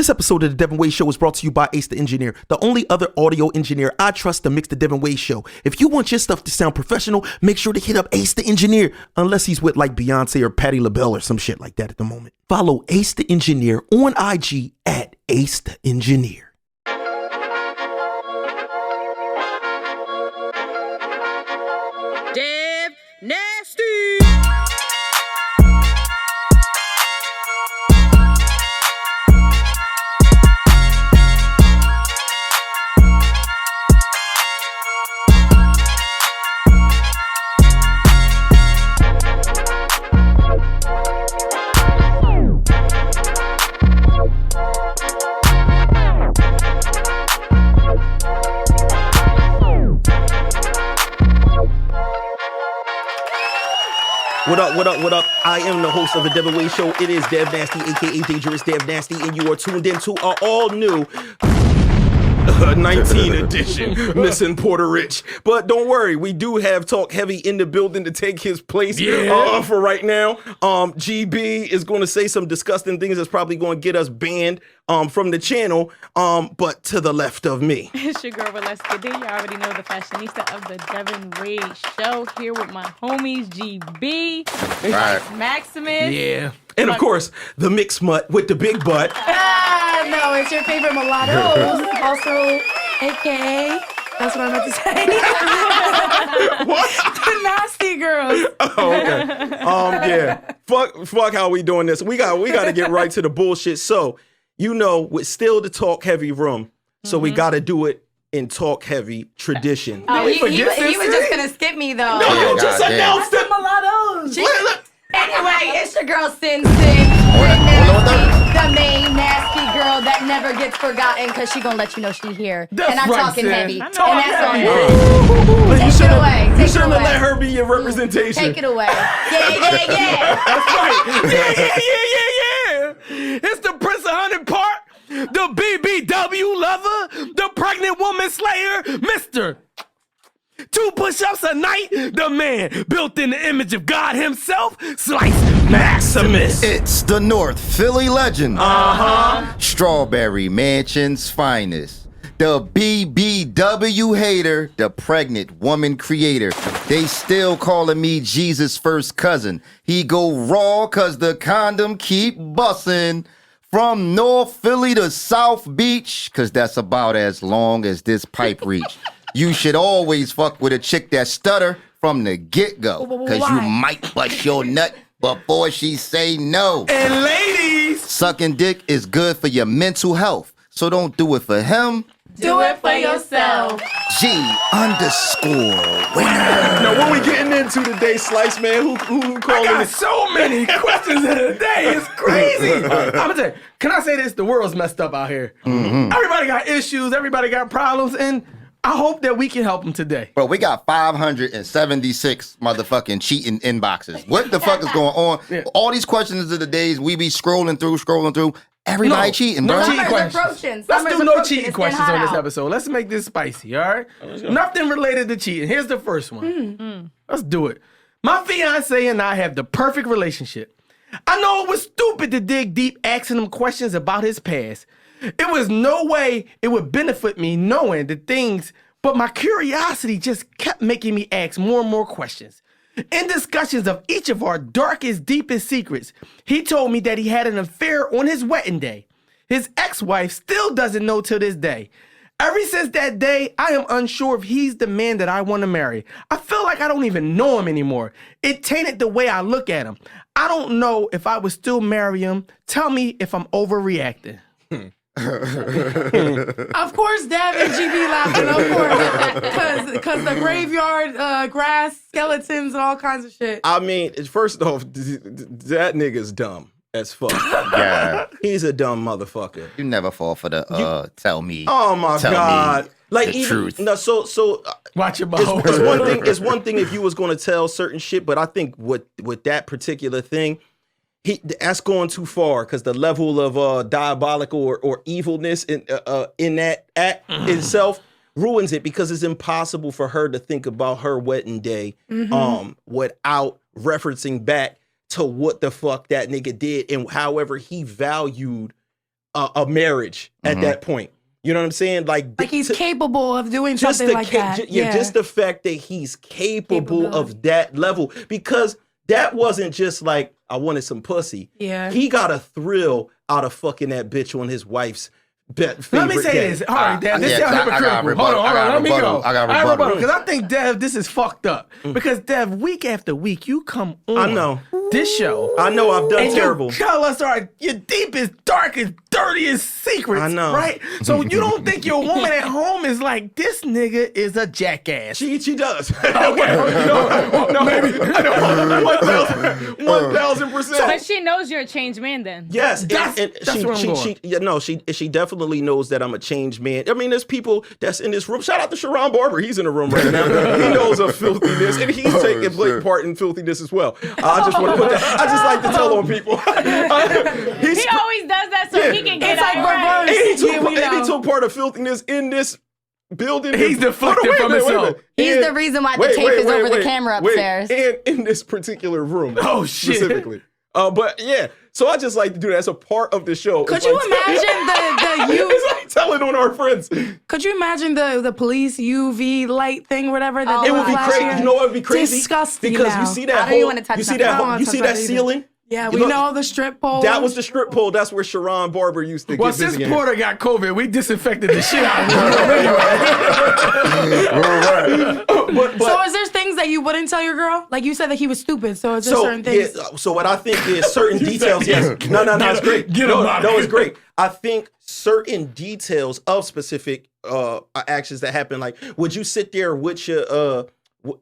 This episode of the Devin Wade Show is brought to you by Ace the Engineer, the only other audio engineer I trust to mix the Devin Wade Show. If you want your stuff to sound professional, make sure to hit up Ace the Engineer, unless he's with like Beyonce or Patti LaBelle or some shit like that at the moment. Follow Ace the Engineer on IG at Ace the Engineer. Dev Nasty. What up, what up, what up? I am the host of the Devinwade Show. It is Dev Nasty, aka Dangerous Dev Nasty, and you are tuned into our all new 19 edition missing Porta Rich. But don't worry, we do have TalkHeavy in the building to take his place for right now. GB is going to say some disgusting things that's probably going to get us banned from the channel, but to the left of me. It's your girl, Walesca D. You already know the fashionista of the Devinwade Show, here with my homies, GB, Maximus. Yeah. And of course, the mixed mutt with the big butt. No, it's your favorite mulatto. Also, AKA, that's what I meant to say. What? The nasty girls. Oh, okay. Yeah. Fuck how we doing this. We got to get right to the bullshit. So, you know, it's still the talk heavy room. So we got to do it in talk heavy tradition. Oh, he was just going to skip me, though. No, you just announced it. Mulattoes. Anyway, it's your girl, Sin, the main nasty girl that never gets forgotten because she gonna let you know she here. That's and I'm right, talking Sin. heavy. Talk And that's on heavy. her. You Take it away. You shouldn't have let her be your representation. Take it away. Yeah. That's right. Yeah. It's the Prince of Honey Park, the BBW lover, the pregnant woman slayer, Mr. 2 push-ups a night, the man built in the image of God himself, Slice Maximus. It's the North Philly legend. Strawberry Mansion's finest. The BBW hater, the pregnant woman creator. They still calling me Jesus' first cousin. He go raw cause the condom keep bussin'. From North Philly to South Beach, cause that's about as long as this pipe reach. You should always fuck with a chick that stutter from the get-go, cause you might bust your nut before she say no. And ladies, Sucking dick is good for your mental health, so don't do it for him. Do it for yourself. G_winner. Now, what we getting into today, Slice, man? Who I calling got it? so many questions in a day. It's crazy. I'm gonna tell you, can I say this? The world's messed up out here. Everybody got issues. Everybody got problems. And I hope that we can help them today. Bro, we got 576 motherfucking cheating inboxes. What the fuck is going on? Yeah. All these questions of the days we be scrolling through. Everybody cheating, bro. No cheating Summer's questions. approaching. Let's Summer's do no approaching. cheating It's questions getting on this hot out. episode. Let's make this spicy, all right? Nothing related to cheating. Here's the first one. Let's do it. My fiance and I have the perfect relationship. I know it was stupid to dig deep asking him questions about his past. It was no way it would benefit me knowing the things, but my curiosity just kept making me ask more and more questions. In discussions of each of our darkest, deepest secrets, he told me that he had an affair on his wedding day. His ex-wife still doesn't know till this day. Ever since that day, I am unsure if he's the man that I want to marry. I feel like I don't even know him anymore. It tainted the way I look at him. I don't know if I would still marry him. Tell me if I'm overreacting. Of course, Dev and GB laughing, of course. Because the graveyard, grass, skeletons, and all kinds of shit. I mean, first off, that nigga's dumb as fuck. Yeah. He's a dumb motherfucker. You never fall for the tell me. Oh my Tell God. me Like the even truth. no, so Watch your mouth. it's one thing. It's one thing if you was going to tell certain shit, but I think with that particular thing, that's going too far because the level of diabolical or evilness in that act itself ruins it because it's impossible for her to think about her wedding day without referencing back to what the fuck that nigga did and however he valued a marriage at that point. You know what I'm saying? Like he's capable of doing something like that. Just the fact that he's capable of that level, because that wasn't just like, I wanted some pussy. Yeah. He got a thrill out of fucking that bitch on his wife's favorite Let me say day. this. All right, Dev, this yeah, sounds I got hypocritical. Hold on, let me go. I got rebuttal. Because I think, Dev, this is fucked up. Because, Dev, week after week, you come on I know. this show. I know I've done and terrible. You tell us your deepest, darkest, dirtiest secrets. I know. Right? So you don't think your woman at home is like, this nigga is a jackass. She does. Okay. No, maybe. 1,000%. But she knows you're a changed man then. Yes, That's where I'm going. She definitely knows that I'm a changed man. I mean, there's people that's in this room. Shout out to Sharon Barber. He's in the room right now. He knows of filthiness, and he's taking blatant part in filthiness as well. I just want to put that. I just like to tell on people. He always does that so he can get It's like out right. reverse. And he took part of filthiness in this building. He's deflected from himself. He's the reason why the tape is over the camera upstairs. And in this particular room. Oh, shit. Specifically. But yeah, so I just like to do that as a part of the show. Could you imagine the It's like telling on our friends. Could you imagine the police UV light thing, whatever that Oh, they It would be flash crazy. in? You know what would be crazy? Disgusting. Because now. you see that I don't even whole, wanna touch you see that. I that don't whole, wanna you touch see that that either. ceiling. Yeah, You we look- know the strip pole. That was the strip pole. That's where Sharon Barber used to Well, get since busy. in. Porter got COVID, we disinfected the shit out of him. So is there things that you wouldn't tell your girl? Like you said that he was stupid. So is there certain things? Yeah, so what I think is certain details. Yes, no, it's great. Get no, him out. no, it's great. I think certain details of specific actions that happen. Like, would you sit there with your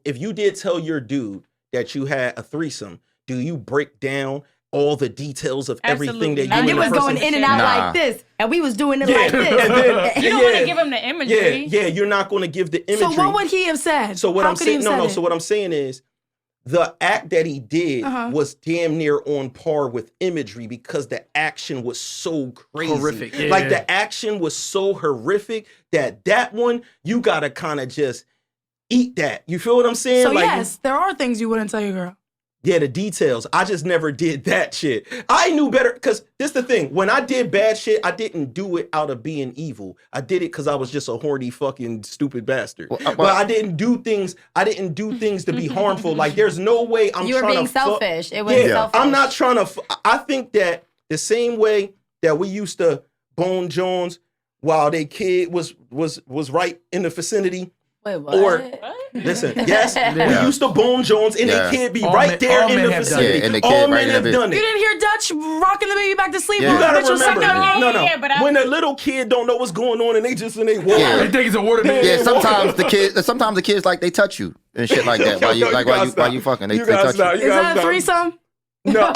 if you did tell your dude that you had a threesome, do you break down all the details of everything that you Absolutely. And and it the was person- going in and out Nah. like this, and we was doing it Yeah, like this. and then- You don't want to give him the imagery. Yeah, you're not going to give the So imagery. what would he have said? So what How I'm could he saying, have said it? So what I'm saying is, the act that he did was damn near on par with imagery because the action was so crazy. Horrific, yeah. Like the action was so horrific that one you gotta kind of just eat that. You feel what I'm saying? So like, yes, there are things you wouldn't tell your girl. yeah, the details. I just never did that shit. I knew better because this the thing. When I did bad shit, I didn't do it out of being evil. I did it because I was just a horny fucking stupid bastard. But I didn't do things. I didn't do things to be harmful. Like there's no way I'm You were trying being to selfish. It was yeah, selfish. I'm not trying to. I think that the same way that we used to bone Jones while their kid was right in the vicinity. Wait, what? Or listen, yes, we used to bone Jones and Yeah. their kid be All right men- there all in men the have done vicinity. it. Yeah, and the All kid men right in have the- done You it. didn't hear Dutch rocking the baby back to sleep. Yeah. while You the gotta bitch was remember, sucking on him? Yeah, but I- when a little kid don't know what's going on and they just in they walk. Yeah. They think it's a word of the Yeah, sometimes the kids like they touch you and shit like that. While you fucking, they touch you. Is that a threesome? No,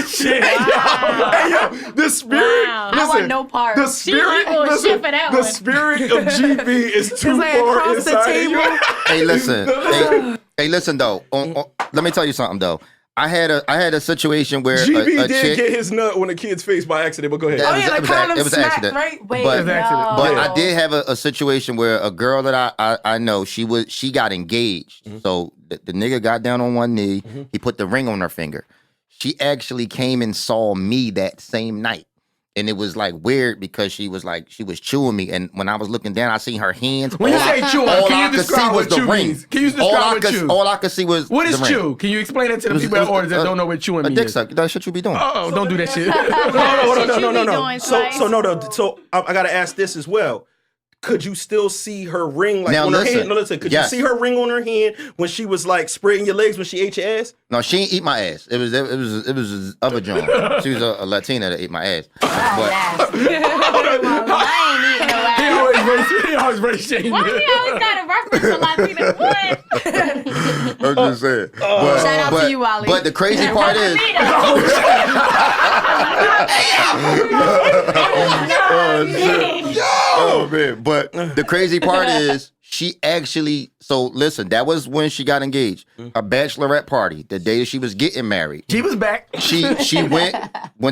shit. Hey, yo, the spirit. Wow. I Listen, want no part. The spirit, evil as listen, shit for that the one. spirit of GB is too like far across the inside of table. you. Hey, listen. hey, listen though. Let me tell you something though. I had a situation where GB a did chick. get his nut on a kid's face by accident, but go ahead. That Oh yeah, the it was condom it was an smacked, accident. right? Wait, But- no. But I did have a situation where a girl that I know, she got engaged. So the nigga got down on one knee. He put the ring on her finger. She actually came and saw me that same night. And it was like weird because she was chewing me. And when I was looking down, I seen her hands. When you All say chew, all can I you could describe see was what the chew ring. means? Can you describe what chew? All I could see was What is the ring. chew? Can you explain it to the It was- people it at was orders that don't know what chewing A means? dick suck. That shit you be doing. Oh, don't do that shit. No. Doing, So I gotta ask this as well. Could you still see her ring like Now on her listen. hand? No, listen. Could Yes. you see her ring on her hand when she was like spreading your legs when she ate your ass? No, she ain't eat my ass. It was other joint. She was a Latina that ate my ass. But I ain't eating no ass. He always race shame. Why he always got a reference to Latina? What? I'm just saying. Shout out to you, Wally. But the crazy part is, oh man. But the crazy part is, she actually. So listen, that was when she got engaged. Her bachelorette party, the day she was getting married. She was back. She went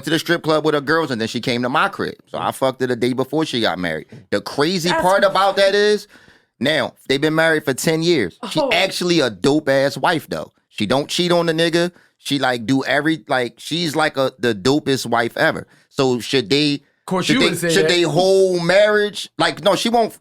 to the strip club with her girls, and then she came to my crib. So I fucked her the day before she got married. The crazy part about that is, now they've been married for 10 years. She actually a dope ass wife though. She don't cheat on the nigga. She like do she's like the dopest wife ever. So should they? Of course, should they whole marriage? Like, no, she won't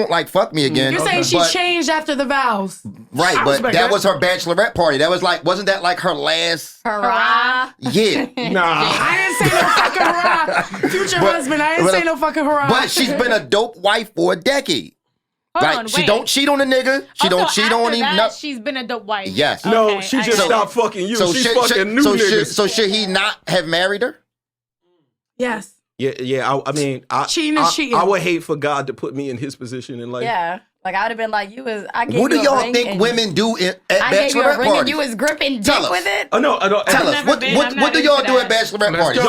like fuck me again. You're saying she changed after the vows. Right, but that was her bachelorette party. That was like, wasn't that like her last hurrah? Yeah. Nah. I didn't say no fucking hurrah. Future husband, I didn't say no fucking hurrah. But she's been a dope wife for a decade. She don't cheat on a nigga. She don't cheat on him. She's been a dope wife. Yes. No, she just stopped fucking you. She's fucking new niggas. So should he not have married her? Yes. Yeah. I mean, cheating is cheating. I would hate for God to put me in his position in life. Yeah. Like, I would have been like, what do y'all think women do at bachelorette parties? I gave you a ring and you was gripping dick with it? Oh, no. Tell us. What do y'all do at bachelorette parties?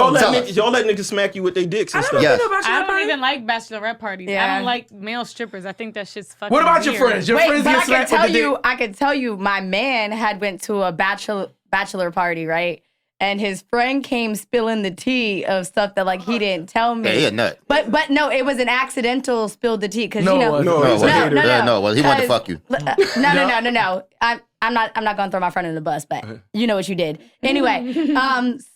Y'all let niggas smack you with their dicks and stuff. I don't even like bachelorette parties. Yeah. I don't like male strippers. I think that shit's fucking What about weird. your friends? Your friends get smacked with the dick? I could tell you, my man had went to a bachelor party, right? And his friend came spilling the tea of stuff that like he didn't tell me. Yeah, he a nut. But no, it was an accidental spilled the tea because No, he wanted to fuck you. No. I'm not gonna throw my friend in the bus, but you know what you did. Anyway,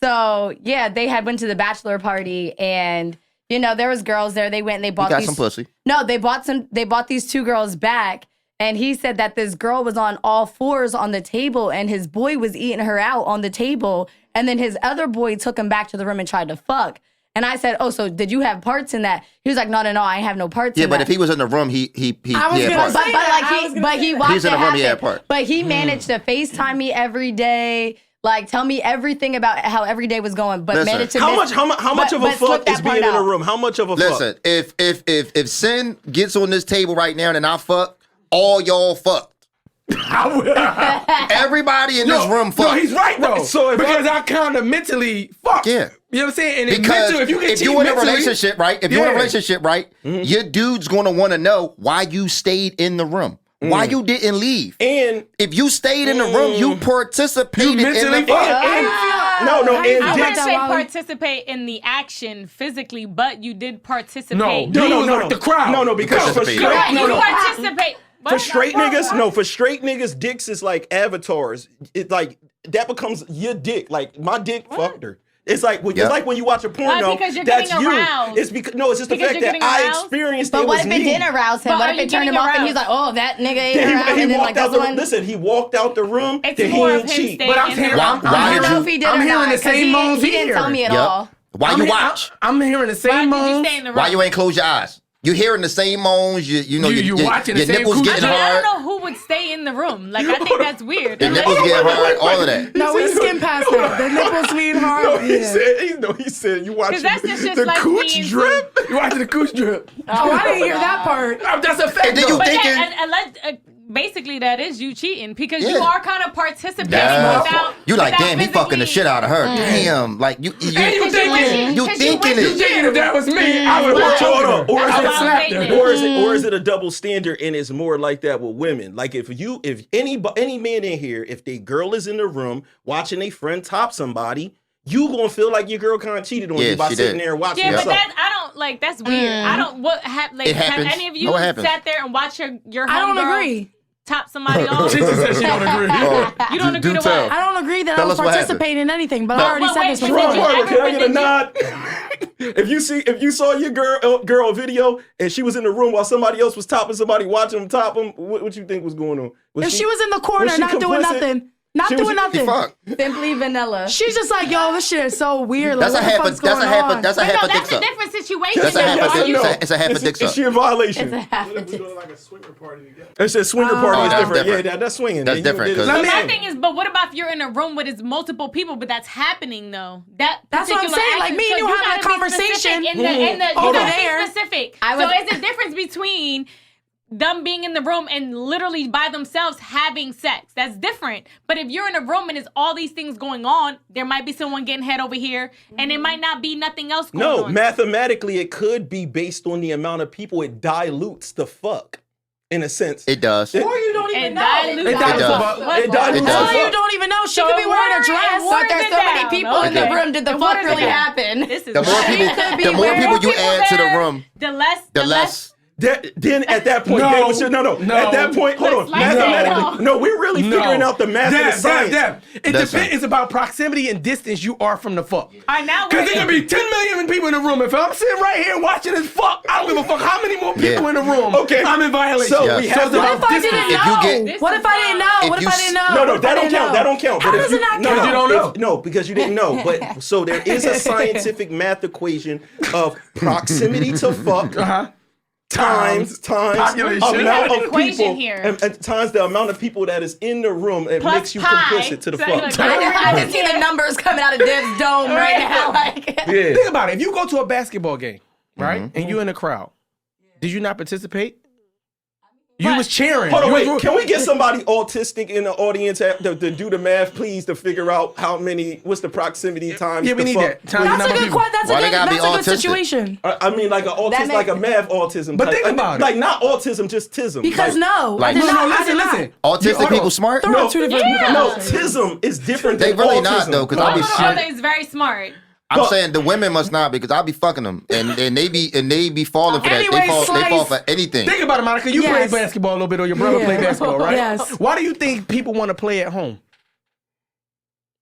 so yeah, they had went to the bachelor party and there was girls there. They went and they bought some pussy. No, they bought these two girls back. And he said that this girl was on all fours on the table and his boy was eating her out on the table. And then his other boy took him back to the room and tried to fuck. And I said, oh, so did you have parts in that? He was like, no, I ain't have no parts in that. Yeah, but if he was in the room, he had parts. But he watched He's in the room, he had parts. But he managed to FaceTime me every day. Like, tell me everything about how every day was going, but managed to how much of a fuck is being in a room? How much of a fuck? Listen, if Sin gets on this table right now and I fuck, all y'all fucked. Everybody in this room fucked. No, he's right though. So because I kind of mentally fucked. Yeah. You know what I'm saying? And because if you're in a relationship, right? If you're in a relationship, right? Your dude's gonna want to know why you stayed in the room. Why you didn't leave. And if you stayed in the room, you participated in the fuck. No, I wouldn't say participate in the action physically, but you did participate. No, the crowd. No, because for straight, participate. For straight niggas, dicks is like avatars. It like that becomes your dick. Like my dick fucked her. It's like it's like when you watch a porno. Because you're that's getting aroused. It's because it's just the fact that I experienced it. But what if it didn't arouse him? What if it turned him off and he's like, oh, that nigga ain't around? And then like that's one. Listen, he walked out the room. It's more of him staying. But I'm hearing the same moans he didn't tell me at all. Why you watch? I'm hearing the same moans. Why you ain't close your eyes? You hearing the same moans, you watching the your same nipples getting hard. I don't know who would stay in the room. Like, I think that's weird. Your nipples getting hard, all of that. No, we skimmed past that. The nipples being hard. No, he said you watching the like cooch drip. You watching the cooch drip. Oh, I didn't hear that part. That's a fact. And then you thinking... basically, that is you cheating because you are kind of participating without. You like, damn, he fucking the shit out of her. Damn, like you thinking if that was me, I would have slapped her. Or is it a double standard and it's more like that with women? Like if any man in here, if the girl is in the room watching a friend top somebody, you gonna feel like your girl kind of cheated on you by sitting there and watching. Yeah, but that's weird. I don't. Have any of you sat there and watched your homegirl? I don't agree. Top somebody off. She just said she don't agree. You don't agree to what? I don't agree that I was participating in anything, but I already said this before. Can I get a nod? If you saw your girl video and she was in the room while somebody else was topping somebody, watching them top them, what you think was going on? If she was in the corner not doing nothing. Not doing nothing. Simply vanilla. She's just like, yo, this shit is so weird. That's a half a dick suck. That's a different situation. It's a half a dick suck. Is she in violation? It's a half a dick. Like a swinger party together. It's a swinger party is different. Yeah, that's swinging. That's different. My thing is, but what about if you're in a room with it's multiple people, but that's happening though? That's what I'm saying. Like me and you having a conversation you gotta be specific. So it's a difference between them being in the room and literally by themselves having sex. That's different. But if you're in a room and it's all these things going on, there might be someone getting head over here and it might not be nothing else going on. No, mathematically it could be based on the amount of people. It dilutes the fuck. In a sense. It does. Or you don't even know. It does. Or you don't even know. She could be wearing a dress. But there's so many people in the room. Did the fuck really happen? The more people you add to the room, the less Then at that point, No. they would say, no. At that point, hold on. Mathematically, no, we're really figuring out the math of the science. It depends. It's about proximity and distance you are from the fuck. Now Because there can be 10 million people in the room. If I'm sitting right here watching this fuck, I don't give a fuck how many more people in the room. Okay. I'm in violation. So we have What if I didn't know? What if I didn't know? What if I didn't know? No, that don't count. That don't count. How does it not count? You don't know. No, because you didn't know. But so there is a scientific math equation of proximity to fuck times population. amount of equation people here. and times the amount of people that is in the room. It Plus makes you pi. complicit to the So fuck. like, I can see the numbers coming out of Dev's dome right now. Like, Yeah. Think about it. If you go to a basketball game, right, and you're in the crowd, did you not participate? You was cheering. Hold on, You wait. was- Can we get somebody autistic in the audience to do the math, please, to figure out what's the proximity times? Yeah, we the need fuck? that. Times the That's a number of good people. question. That's Why they a gotta be good autistic? situation. I mean, like an autism, makes- like a math autism. But type. think about it. Like not autism, just tism. Because like, no, like- I did No, not. I did listen, not. listen. Autistic Hold people on. smart? No, Two different no, tism is different They than really autism. not though, because I'll be Oh, shit. is very smart. I'm saying the women must not because I'll be fucking them and they be falling for that. Anyway, They fall Slice. for anything. Think about it, Monica. You Yes. play basketball a little bit, or your brother Yeah. played basketball, right? Yes. Why do you think people want to play at home?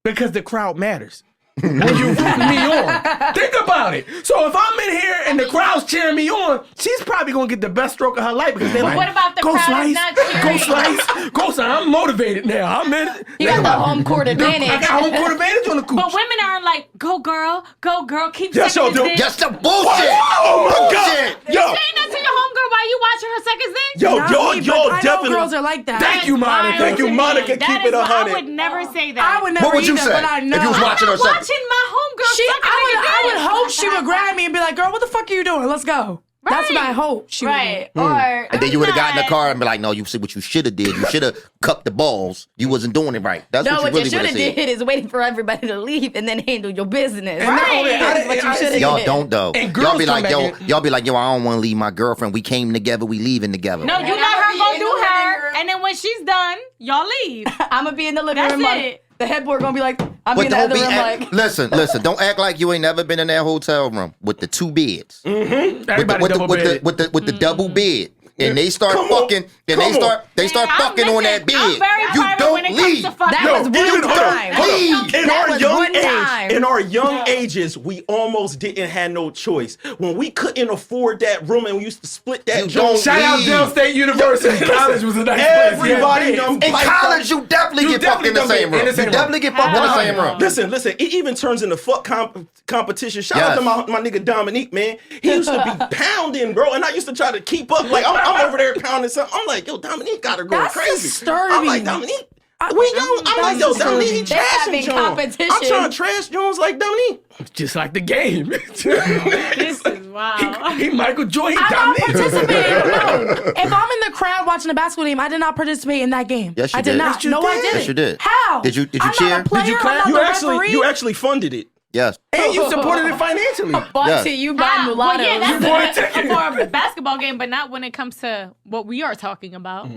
Because the crowd matters. When you rooting me on. Think about it. So if I'm in here and the crowd's cheering me on, she's probably gonna get the best stroke of her life because they're like, what about the go crowd Slice, is not go cheering? Slice, go Slice. I'm motivated now. I'm in it. you got the home court advantage. I got home court advantage on the cooch. But women are like, go girl, keep Yes, sucking y'all his do. dick. That's the bullshit. Oh my Bullshit. god, yo, Saying that to your homegirl while you watching her suck his dick? yo, Not y'all me, but I know definitely. girls are like that. Thank you, Monica. Thank you, Monica. That Keep is it why 100. I would never say that. I would never What would you either, say but I know. if you was watching her I'm suck? watching my homegirl She, suck a I nigga dick. would hope she would grab me and be like, "Girl, what the fuck are you doing? Let's go." That's what I hope she would Right. do. Or And then you would have gotten in the not. car and be like, no, you said what you should have did. You should have cupped the balls. You wasn't doing it right. That's No, what what you you really should would have have said. did is waiting for everybody to leave and then handle your business. And not only- That's what you should have Y'all did. don't though. And Y'all girls be come like, back in. y'all be like, yo, I don't want to leave my girlfriend. We came together. We leaving together. No, you let her go do her, and then when she's done, y'all leave. I'm gonna be in the living That's room. Like, it. the headboard gonna be like, I'm But in the don't other be room. act, Like, listen. Don't act like you ain't never been in that hotel room with the two beds, Everybody with double bedded. the double bed, and they start Come on. fucking, and Come they start I'm fucking on that listen, bed. I'm very You private don't when it leave. comes to fucking. that was one even- hold on, time. hold on. Leave. In That our was young one time. age, in our young ages, we almost didn't have no choice. When we couldn't afford that room and we used to split that You joint. don't Shout out leave. Dell State University. College was a nice place. Everybody Yeah. done In piped college, up. you definitely You get fucked in the definitely same in room. the same You definitely room. get fucked in the same room. Listen, it even turns into fuck competition. Shout out to my nigga Dominique, man. He used to be pounding, bro, and I used to try to keep up. Like, I'm over there pounding something. I'm like, yo, Dominique got her going That's crazy. disturbing. I'm like, Dominique, we young. I'm like, yo, That's Dominique, he disturbing. They trashing having Jones. competition. I'm trying to trash Jones like Dominique. Just like the game. This is wild. he Michael Jordan. I'm not Dominique. participating. No. If I'm in the crowd watching a basketball game, I did not participate in that game. Yes, you I did did. not. Yes, you No, I did. didn't. Yes, you did. How? Did you I'm cheer? Not a player, Did you I'm clap? not the referee. You actually funded it. Yes. And you supported it financially. bought Yeah. to you by Well, mulattoes. yeah, bought a that's ticket. for a basketball game, but not when it comes to what we are talking about.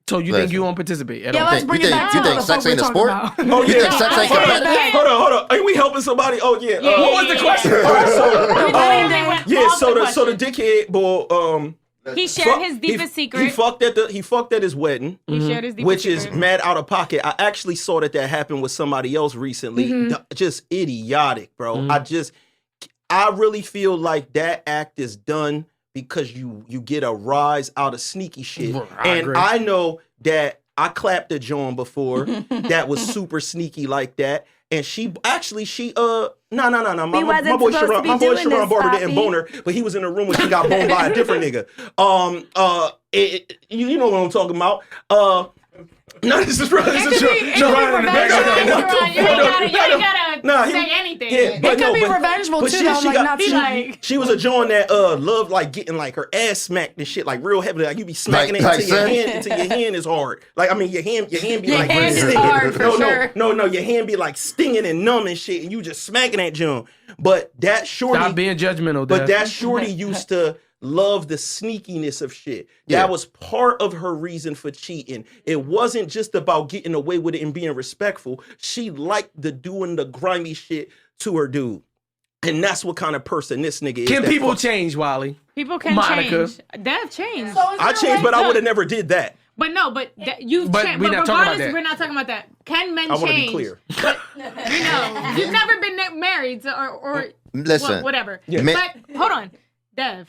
So you think you won't participate at Yeah, all? let's bring it back to you think what the sex fuck ain't a we're sport? talking Oh, You yeah. think sex ain't Yeah. competitive? Hold on. Are we helping somebody? Oh, yeah. What was the question? All right, Yeah, so the dickhead boy, he shared his he deepest secret. He fucked at his wedding. He shared his deepest Which is secret. mad out of pocket. I actually saw that happened with somebody else recently. Just idiotic, bro. I really feel like that act is done because you get a rise out of sneaky shit. I agree. I know that I clapped a John before that was super sneaky like that. And she no. My boy supposed to be Sharon doing this, Barber didn't Poppy. bone her, but he was in the room when she got boned by a different nigga. You know what I'm talking about. No, this is real. This is true. It could be revengeful. You ain't gotta say anything. Yeah, but It could be revengeful too, though, like, not be like- she was a joint that loved like getting like her ass smacked and shit, like real heavy. Like you be smacking Like it until your son? hand is hard. Like I mean your hand be Your like hand is stinging. hard, for sure. No, your hand be like stinging and numb and shit, and you just smacking that joint. But that shorty, Stop being judgmental, but Dad. that shorty used to love the sneakiness of shit. Yeah. That was part of her reason for cheating. It wasn't just about getting away with it and being respectful. She liked the doing the grimy shit to her dude. And that's what kind of person this nigga is. Can people change, Wally? People can Monica. change. Dev changed. So I changed, but I would have never did that. But no, you've But changed. we're But not talking about regardless, that. we're not talking about that. Can men I change? want to be clear. But, you've never been married or Listen. whatever. Yeah. But hold on, Dev,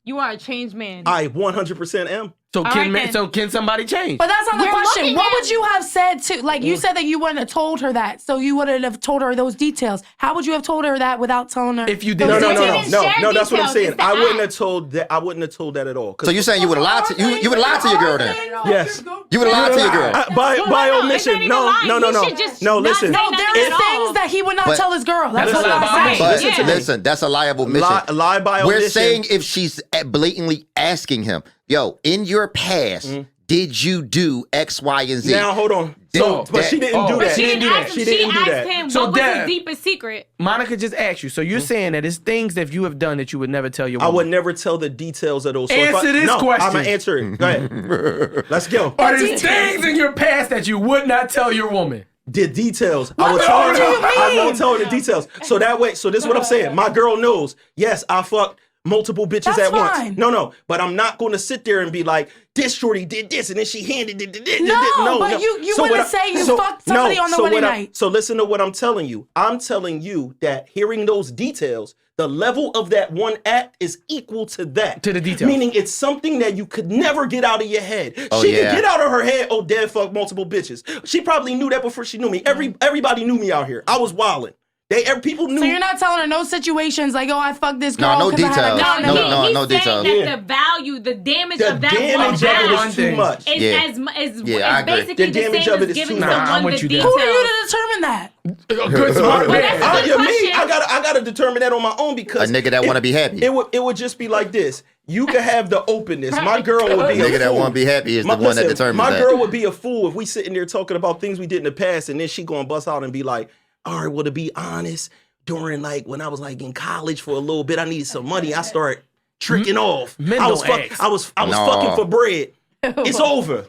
you are a changed man. I 100% am. So can right, then. so can somebody change? But that's not the We're question. looking What at- would you have said to, like, you said that you wouldn't have told her that, so you wouldn't have told her those details. How would you have told her that without telling her? If you those didn't- No, details? that's what I'm details. saying. It's the I wouldn't act. have told that. I wouldn't have told that at all. So you're saying you would have lied to you would lie to your girl then? Yes. You would have lied to your girl. By no, omission. it's not even No, lying. no, no, You no. should just No, not listen. say No, nothing there is at all. things that he would not But- tell his girl. That's Listen, what I'm Bob, saying. But Yeah. listen, that's a liable mission. Lie by We're omission. saying if she's blatantly asking him, yo, in your past, did you do X, Y, and Z? Now hold on. So, but she didn't do But that. she didn't do that. She didn't do asked that. him So what was Dev- his deepest secret. Monica just asked you. So you're saying that it's things that you have done that you would never tell your I woman. would never tell the details of those. So Answer this question. I'm gonna answer it. Go ahead. Let's go. Are there things in your past that you would not tell your woman? The details. I would tell her. do you I mean? won't tell her the details. So that way. So this is what I'm saying. My girl knows. Yes, I fucked multiple bitches That's at fine. once. No. But I'm not going to sit there and be like, this shorty did this and then she handed it. No, but you wouldn't say you fucked somebody on the wedding night. So listen to what I'm telling you. I'm telling you that hearing those details, the level of that one act is equal to that. To the details. Meaning it's something that you could never get out of your head. Oh, She yeah. could get out of her head, oh, Dad fucked multiple bitches. She probably knew that before she knew me. Everybody knew me out here. I was wilding. People knew. So you're not telling her no situations like, oh, I fucked this girl. No 'cause I had a details. gun. No, he's no saying details. that Yeah. the value, the damage The of that damage one of it act is too much. is Yeah. is Yeah, I agree. basically The the damage same of it as is giving too much. I'm someone with the you there. Who are details. you to determine that? A good smart Well, man. that's a good Me, question. I gotta determine that on my own A because nigga that want to be happy. it would just be like this. You could have the openness. My girl would be a Nigga that fool. want to be happy is the one that determines my that. girl would be a fool if we sitting there talking about things we did in the past, and then she gonna bust out and be like, "All right, well, to be honest, during like when I was like in college for a little bit, I needed some money. I started tricking off. Men I was don't ask. I was No. fucking for bread. It's over.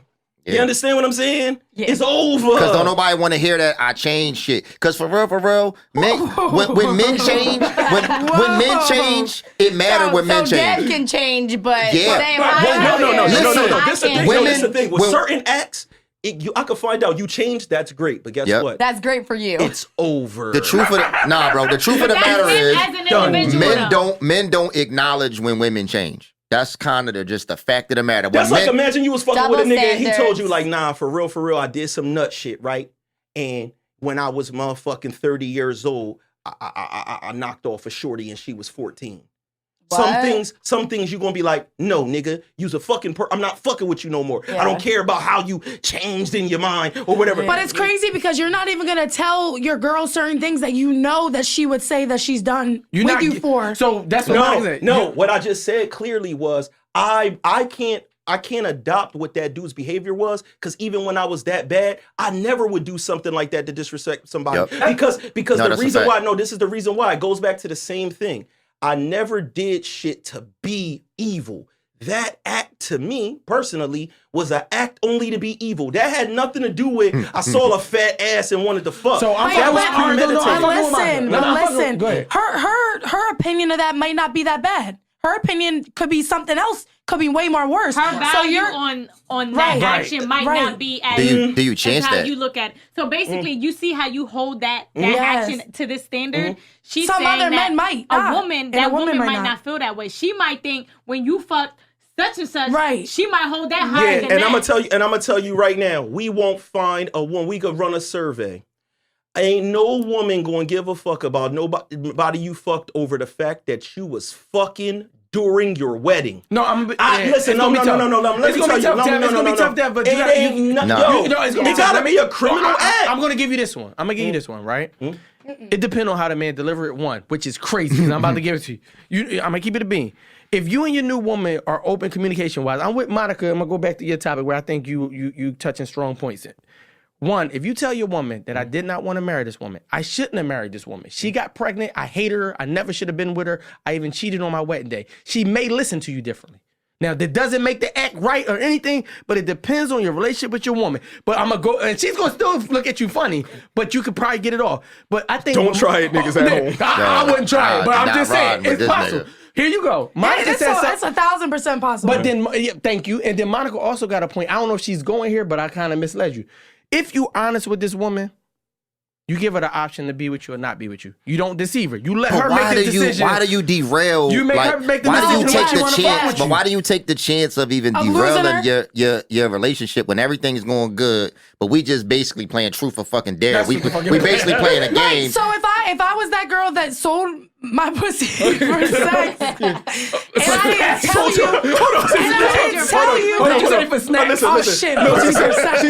You Yeah. understand what I'm saying? It's over. Because don't nobody want to hear that I changed shit. Because for real, men, when men change, when men change, it matters when men so Dad change. can change, but Yeah. say if Right. I Well, No. Listen, This is the thing. Women- This is the thing. With well- certain acts, I could find out you changed. That's great, but guess Yep. what? That's great for you. It's over. The truth of the truth of the That's matter him is, as an individual. men don't acknowledge when women change. That's kind of just the fact of the matter. When That's like men- imagine you was fucking Double with a nigga and he told standards. you like, nah, for real, I did some nut shit, right? And when I was motherfucking 30 years old, I knocked off a shorty and she was 14. What? Some things you gonna be like, no, nigga, you's a fucking I'm not fucking with you no more. I Yeah. don't care about how you changed in your mind or whatever. But it's crazy because you're not even gonna tell your girl certain things that you know that she would say that she's done with you for. So that's what Monica said. No, what I just said clearly was I can't adopt what that dude's behavior was because even when I was that bad, I never would do something like that to disrespect somebody. Yep. Because No, the that's a reason fact. why, this is the reason why. It goes back to the same thing. I never did shit to be evil. That act to me, personally, was an act only to be evil. That had nothing to do with I saw a fat ass and wanted to fuck. So I'm that was fucking with- premeditated. I'm fucking with Monica. Listen, No, I'm fucking with- listen. go ahead. Her opinion of that might not be that bad. Her opinion could be something else. Could be way more worse. Her value so you're on that Right. action might Right. not be as Do you as chance how that? you look at it. So basically, you see how you hold that Yes. action to this standard. She's Some saying other that men might a not, woman, and that a woman woman might might not. not feel that way. She might think when you fuck such and such, Right. she might hold that higher Yeah, than and that. I'm gonna tell you right now, we won't find a woman. We could run a survey. Ain't no woman gonna give a fuck about nobody you fucked over the fact that you was fucking during your wedding. No, Listen, it's no. gonna be Let tough. me It's gonna tell be you. tough, Dev. It's gonna be tough, Dev, but you It gotta- ain't you- no. No. Yo, You know, it's gonna be it tough. gotta Let me- be a criminal act. I'm gonna give you this one. I'm gonna give you this one, right? It depends on how the man deliver it. One, which is crazy. 'Cause I'm about to give it to you. I'm gonna keep it a bean. If you and your new woman are open communication wise, I'm with Monica. I'm gonna go back to your topic where I think you touching strong points in. One, if you tell your woman that I did not want to marry this woman, I shouldn't have married this woman. She got pregnant. I hate her. I never should have been with her. I even cheated on my wedding day. She may listen to you differently. Now, that doesn't make the act right or anything, but it depends on your relationship with your woman. But I'm going to go, and she's going to still look at you funny, but you could probably get it off. But I think... Don't try it, niggas at home. I wouldn't try it, but I'm just saying, it's possible. Nigga. Here you go. Monica It's 1,000% possible. But then, thank you. And then Monica also got a point. I don't know if she's going here, but I kind of misled you. If you honest with this woman, you give her the option to be with you or not be with you. You don't deceive her. You let her make the decision. Why do you derail? You make her make the why do you decision take she the wanna fuck chance? with But you. why do you take the chance of even Of derailing losing your relationship when everything is going good? But we just basically playing truth or fucking dare. That's We what the fucking- basically playing a game. Like, so if I was that girl that sold my pussy for sex, and I didn't tell you, Hold on, you said it for snacks. oh shit, No, pussy for sex.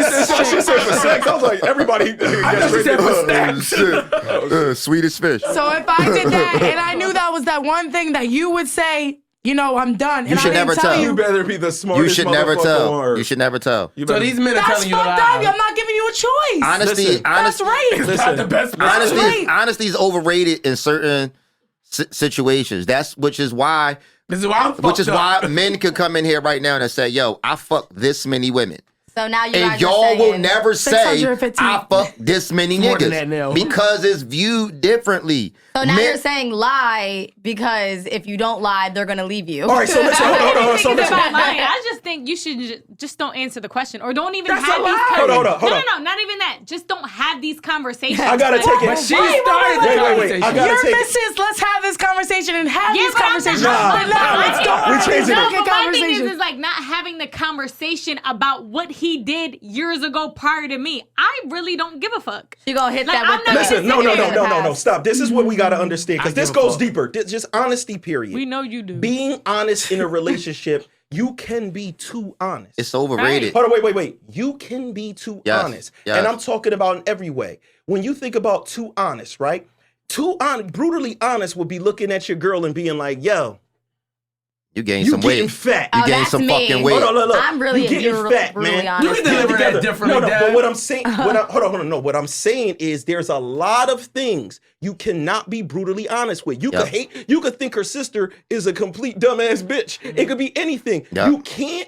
she said for sex. I was like, everybody. She said for snacks. Swedish fish. So if I did that and I knew that was that one thing that you would say, you know, I'm done, and should I didn't never tell tell. You you, better be the smartest. You should never motherfucker tell. on earth. You should never tell. You So better- these men are that's telling you the fucked up. lie. I'm not giving you a choice. Honesty, Listen. That's right. Not the best. right. honesty is overrated in certain situations. Which is why This is why I'm fucked up. men could come in here right now and say, "Yo, I fucked this many women." So now you And guys y'all are will saying, never say 615. I fucked this many More than that now. niggas because it's viewed differently. So now Men- you're saying lie because if you don't lie, they're gonna leave you. All right, so listen. Hold on. So Thinking listen. about lying, I just think you should just don't answer the question or don't even That's have a these. lie. Hold on. No, not even that. Just don't have these conversations. I gotta Like, take it. But she Wait, started the wait, wait. conversation. I gotta Your take it. missus, let's have this conversation and have Yeah, these but I'm conversations. not- But now let's go We on changing these it. No, fucking but my thing conversations. is like not having the conversation about what he did years ago prior to me. I really don't give a fuck. She gonna hit Like, that I'm with not- the Listen, no. Stop. This is what we gotta understand because I this give a goes fuck. deeper. This just honesty. Period. We know you do. Being honest in a relationship, you can be too honest. It's overrated. Hold on, wait. You can be too Yes, honest. yes. And I'm talking about in every way. When you think about too honest, right? Too honest, brutally honest would be looking at your girl and being like, yo, You gained you some getting weight. fat. Oh, You gained that's some me. fucking weight. Hold on, look. I'm really you getting fat, brutally man. honest. You can deliver Get that together. differently, No, Dad. but what I'm saying, hold on. No, what I'm saying is there's a lot of things you cannot be brutally honest with. You Yep. you could think her sister is a complete dumbass bitch. It could be anything. Yep.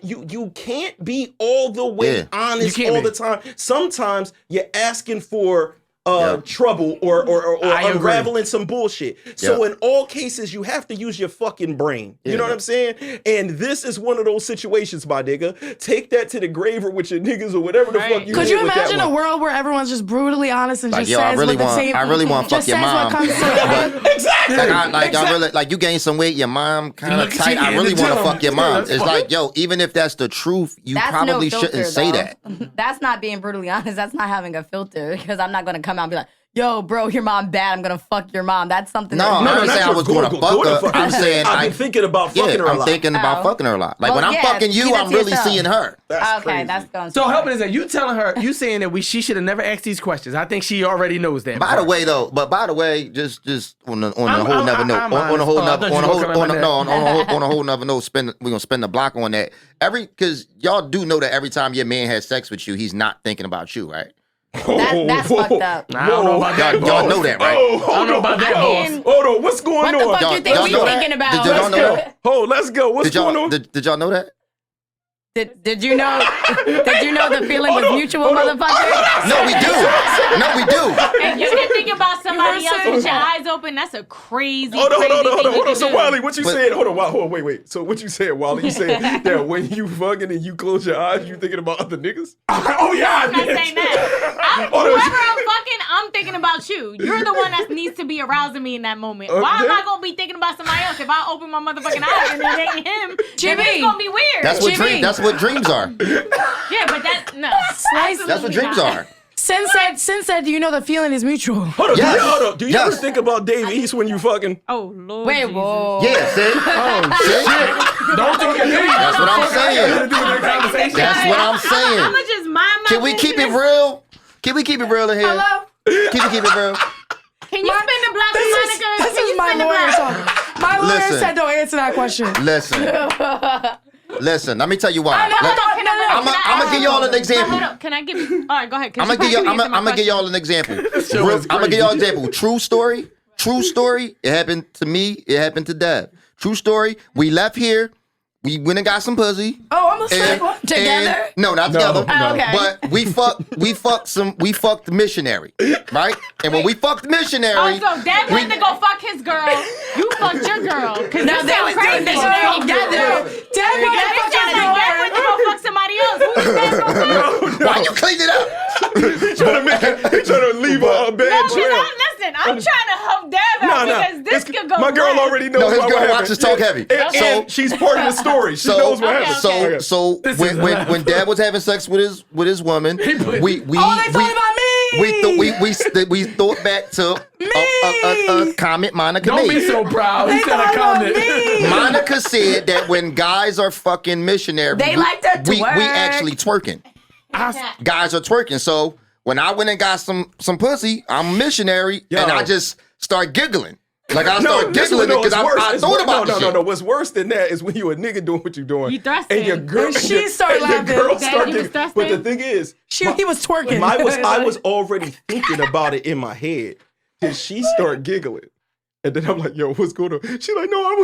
You can't be all the way Yeah. honest You can't all be. the time. Sometimes you're asking for Yep. trouble or I agree. unraveling some bullshit. So Yep. in all cases, you have to use your fucking brain. You Yeah. know what I'm saying? And this is one of those situations, my nigga. Take that to the grave or with your niggas or whatever the Right. fuck you Could did you with that imagine a one. world where everyone's just brutally honest and Like, just yo, I says really what the want- same, I really want to just fuck your says mom. what comes to their head? Exactly. I really like you gained some weight. Your mom kind Look of at tight. you I in really the want to gym. fuck your mom. That's It's fucking- like, yo, even if that's the truth, you That's probably no filter, shouldn't say though. that. That's not being brutally honest. That's not having a filter because I'm not gonna come out and be like, yo, bro, your mom bad. I'm gonna fuck your mom. That's something No, that I'm not saying I was going to fuck her. I'm saying I've been thinking about fucking her a I'm lot. thinking about Oh. fucking her a lot. Like Well, when I'm yeah, fucking you, keep that I'm to really yourself. seeing her. That's okay, crazy. that's going. So help me is that you telling her, you saying that she should have never asked these questions. I think she already knows that. By the way, though, just on a whole nother note, I'm on a whole honest. nother, Oh, I thought you were coming on a whole nother note, we're gonna spend the block on that. Because y'all do know that every time your man has sex with you, he's not thinking about you, right? That's fucked up. I don't know about that. Y'all know that, right? Oh, I don't know about that, I mean, Hold on, what's going What the on? fuck Y'all- you think y'all we know that? thinking about? Did y'all know that? Oh, let's go. What's Did going y'all on? did y'all know that? Did you know? Did you know the feeling was mutual, motherfucker? No, we do. No, we do. If you can think about somebody else saying with your eyes open, that's a crazy, Hold on. crazy thing you Hold on. can So, do. Wally, what you But- said? Hold on, wait. So, what you said, Wally? You said that when you fucking and you close your eyes, you thinking about other niggas? Oh, yeah. I'm not saying that. Whoever I'm fucking, I'm thinking about you. You're the one that needs to be arousing me in that moment. Why am Okay. I gonna be thinking about somebody else if I open my motherfucking eyes and it ain't him? Jimmy. Then it's gonna be weird. That's what Jimmy. dreams. That's what dreams are. Yeah, but that no. That's what dreams are. Sin said, you know the feeling is mutual. Hold on. Yes. Do you ever Yes. think about Dave East when you fucking? Oh Lord. Wait, Jesus. whoa. Yeah, see? Don't talk at me. That's what I'm saying. That's what I'm I'ma saying. just mind my Can we keep it business. real? Can we keep it real in here? Hello? Can we keep it real? Can you spin the block with Monica? This Can is you my spin the lawyer block? talking. My lawyer Listen. said don't answer that question. Listen. Let me tell you why. Hold on, can I- I'm gonna give y'all an example. Hold on, can I give? All right, go ahead. I'm gonna give y'all an example. I'm gonna give y'all an example. True story. It happened to me. It happened to Dev. True story. We left here. we went and got some pussy. Oh, I'm listening. Together? No, not together. Oh, okay. But we fucked the missionary, right? And when we fucked the missionary, Also, Dad went to go fuck his girl. You fucked your girl. Cause No, they was doing missionary together. Dad went to fuck his girl. Dad went to go fuck somebody else. Who you Dad go fuck? why you clean it up? He trying to leave a bad No, trail. listen, I'm trying to help Dad out because this could go My girl left. already knows No, his what girl happened. watches Talk Heavy. And she's part of the story. She So- knows what Okay, happened. okay. So when Dad was having sex with his woman, we thought back to a comment Monica Don't made. be so proud. He said a comment. Monica said that when guys are fucking missionary, They like to we twerk. actually twerking. Guys are twerking. So when I went and got some pussy, I'm a missionary, and I just start giggling. Like I start giggling because I thought about the shit. No. What's worse than that is when you a nigga doing what you doing. You thrusting. And your girl, And she start your laughing. girl Dad, start you was giggling. But the thrusting? thing is, He was twerking. I was already thinking about it in my head. Then she start giggling. And then I'm like, yo, what's going on? She's like, no, I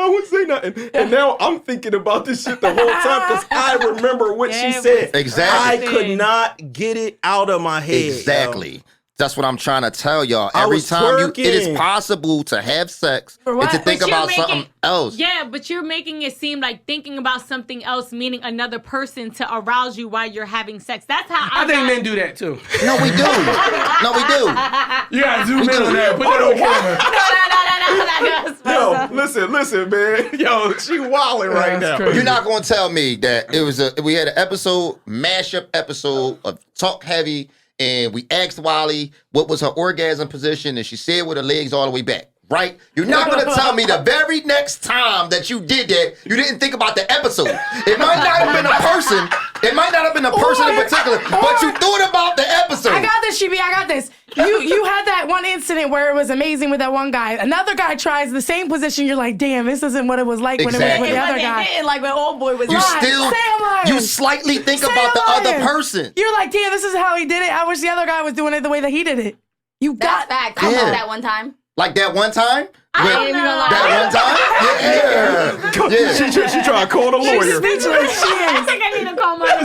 wouldn't say nothing. And now I'm thinking about this shit the whole time because I remember what she said. Exactly. I could not get it out of my head. Exactly. Yo. That's what I'm trying to tell y'all. I Every was time it twerking. is possible to have sex and what? to think But you're about something else. Yeah, but you're making it seem like thinking about something else, meaning another person to arouse you while you're having sex. That's how I think men do that too. No, we do. No, we do. You gotta zoom in on that. Put that on camera. Yo, listen, man. Yo, she wilding right That's now. crazy. You're not gonna tell me that we had an mashup episode of Talk Heavy, and we asked Wally what was her orgasm position, and she said with her legs all the way back. Right? You're not gonna tell me the very next time that you did that, you didn't think about the episode. It might not have been a person. It might not have been a person in particular, but you thought about the episode. I got this, Shibi. I got this. You had that one incident where it was amazing with that one guy. Another guy tries the same position. You're like, damn, this isn't what it was like when it was with the other guy. Like when old boy was You Lie. still, Say I'm lying. you slightly think Say about the I'm other lying. person. You're like, damn, this is how he did it. I wish the other guy was doing it the way that he did it. You That's got facts. I Yeah. know that one time. Like that one time? I When- don't know. That one time? Yeah. She trying to call the She's lawyer. speechless. She I is. think I need to call my lawyer.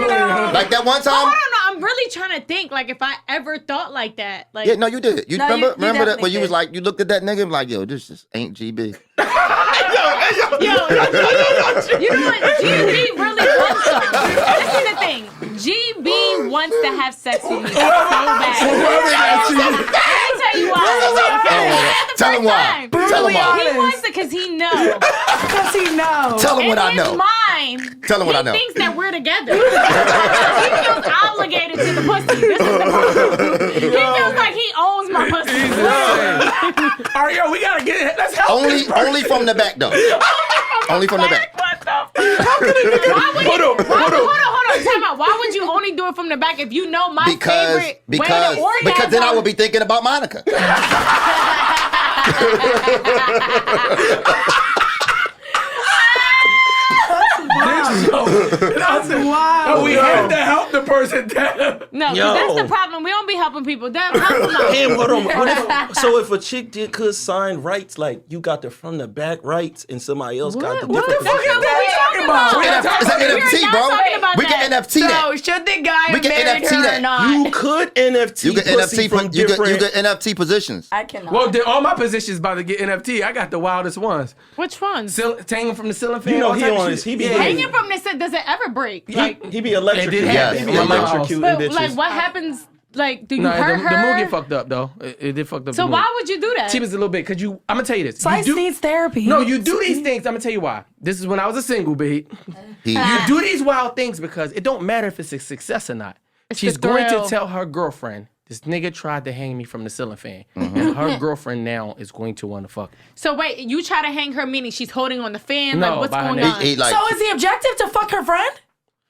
Yeah. Like that one I time? don't know. I'm really trying to think, like, if I ever thought like that. Like, Yeah, no, you did. You No, remember you remember that when definitely you was did. like, you looked at that nigga and like, yo, this just ain't GB. you know what? GB really wants to. This is the thing. GB wants to have sex with me so bad. Let me tell you why. Tell him why. Tell him He why. wants it because he knows. Because he knows. Tell him what I In know. his mind, Tell him what I know. he thinks that we're together. He feels obligated to the pussy. This is the problem. He feels like he owns my pussy. All right, yo, we gotta get it. Let's help this person. Only from the back though. Only from the back. What the fuck? Hold on. Time out. Why would you only do it from the back if you know my favorite way to orgasm? Because then I would be thinking about Monica. That's Wow. We have to help the person. No, 'cause Yo. that's the problem. We don't be helping people. Damn, help them out. Damn, hold on. So if a chick could sign rights, like you got the from the back rights and somebody else got the What different the fuck is that talking about? It's an NFT, You're bro. not talking about We can that. NFT that. So should the guy We have can married NFT her that. or not? You could NFT You get pussy NFT from you different. get NFT positions. I cannot. Well, all my positions about to get NFT. I got the wildest ones. Which ones? Hanging from the ceiling fan. You know all he type of on shit. his- he be Yeah. hanging. Hanging from this, does it ever break? He be electrocuting. It did happen. Yes. He be Yeah. electrocuting But bitches. like, what happens? Like, do you Nah, hurt the her? mood get fucked up though. It did fucked up. So the mood. why would you do that? Cheap is a little bit, cause I'm gonna tell you this. Slice You do, needs therapy. no, you do these things. I'm gonna tell you why. This is when I was a single, beat. He- You do these wild things because it don't matter if it's a success or not. She's the going to thrill. tell her girlfriend, this nigga tried to hang me from the ceiling fan. And her girlfriend now is going to want to fuck. So wait, you try to hang her, meaning she's holding on the fan? No, like, what's by her going neck. on? he like, So is the objective to fuck her friend?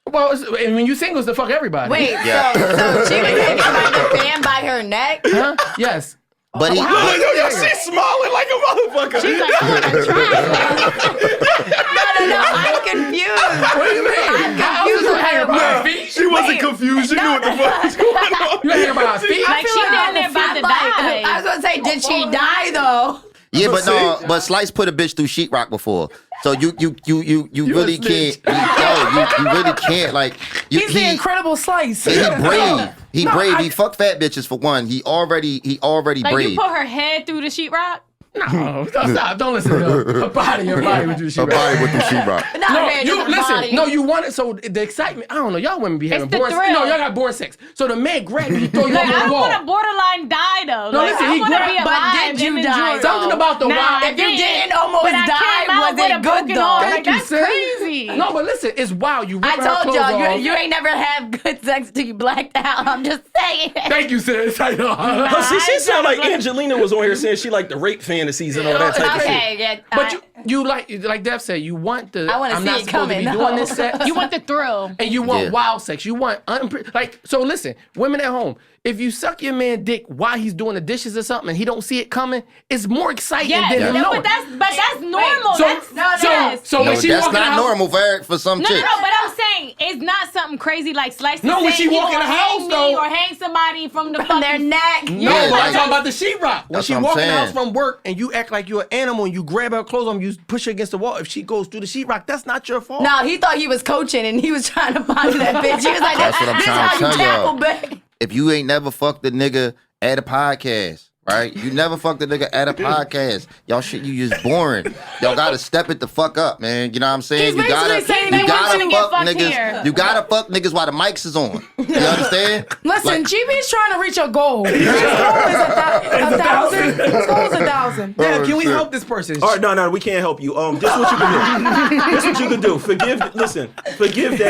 Well, and when you single, it's to fuck everybody. Wait, Yeah. so she was hanging by the fan by her neck? Huh? Yes. but he, Yo, she's smiling like a motherfucker. She's like, I'm gonna try. No, I'm confused. What do you mean? I'm confused with her. My feet? She wasn't confused. She knew what the fuck was going on. You hanging by my feet? Like, she down there about to I die. was gonna say, did she die though? yeah, but no, but Slice put a bitch through sheetrock before. So you really can't. You really can't. Like he's the incredible slice. He brave. He brave. He fuck fat bitches for one. He already like brave. You put her head through the sheetrock? No, stop. Don't listen to her. Her body with the sheetrock. Her body with the sheetrock. No, you listen. No, you want it. So the excitement. I don't know. Y'all women be having boring. No, y'all got boring sex. So the man grab you, throw you up on the wall. I don't want to borderline die though. No, listen. He grabbed. But did you die? Something about the wild. If you didn't almost die, was it good though? Like, that's crazy. No, but listen. It's wild. You. I told y'all you ain't never have good sex till you blacked out. I'm just saying. Thank you, sis. I know. She sound like Angelina was on here saying she liked the rape fantasies and all that type of shit. Yeah, but you like Dev said, you want the. I want to see it coming. To be doing this sex. You want the thrill, and you want wild sex. You want so. Listen, women at home, if you suck your man dick while he's doing the dishes or something, and he don't see it coming, it's more exciting than him knowing. But that's normal. So when she that's walking not out, normal for some chicks. No, but I'm saying it's not something crazy like slicing. No, when she walk in the house though, or hang somebody from their neck. No, but I'm talking about the sheetrock. When she walk in the house saying. from work and you act like you're an animal and you grab her clothes on, you push her against the wall. If she goes through the sheetrock, that's not your fault. No, he thought he was coaching and he was trying to body that bitch. He was like, That's what I'm this trying how to you tell tackle, babe. If you ain't never fucked a nigga at a podcast, right? You never fucked a nigga at a podcast. Y'all shit, you just boring. Y'all gotta step it the fuck up, man. You know what I'm saying? He's You gotta fuck niggas. here. You gotta fuck niggas while the mics is on. You understand? Listen, GB's trying to reach a goal. His goal is 1,000. His goal is 1,000. Yeah, can we help this person? All right, no, we can't help you. This what you can do. This what you can do. Forgive that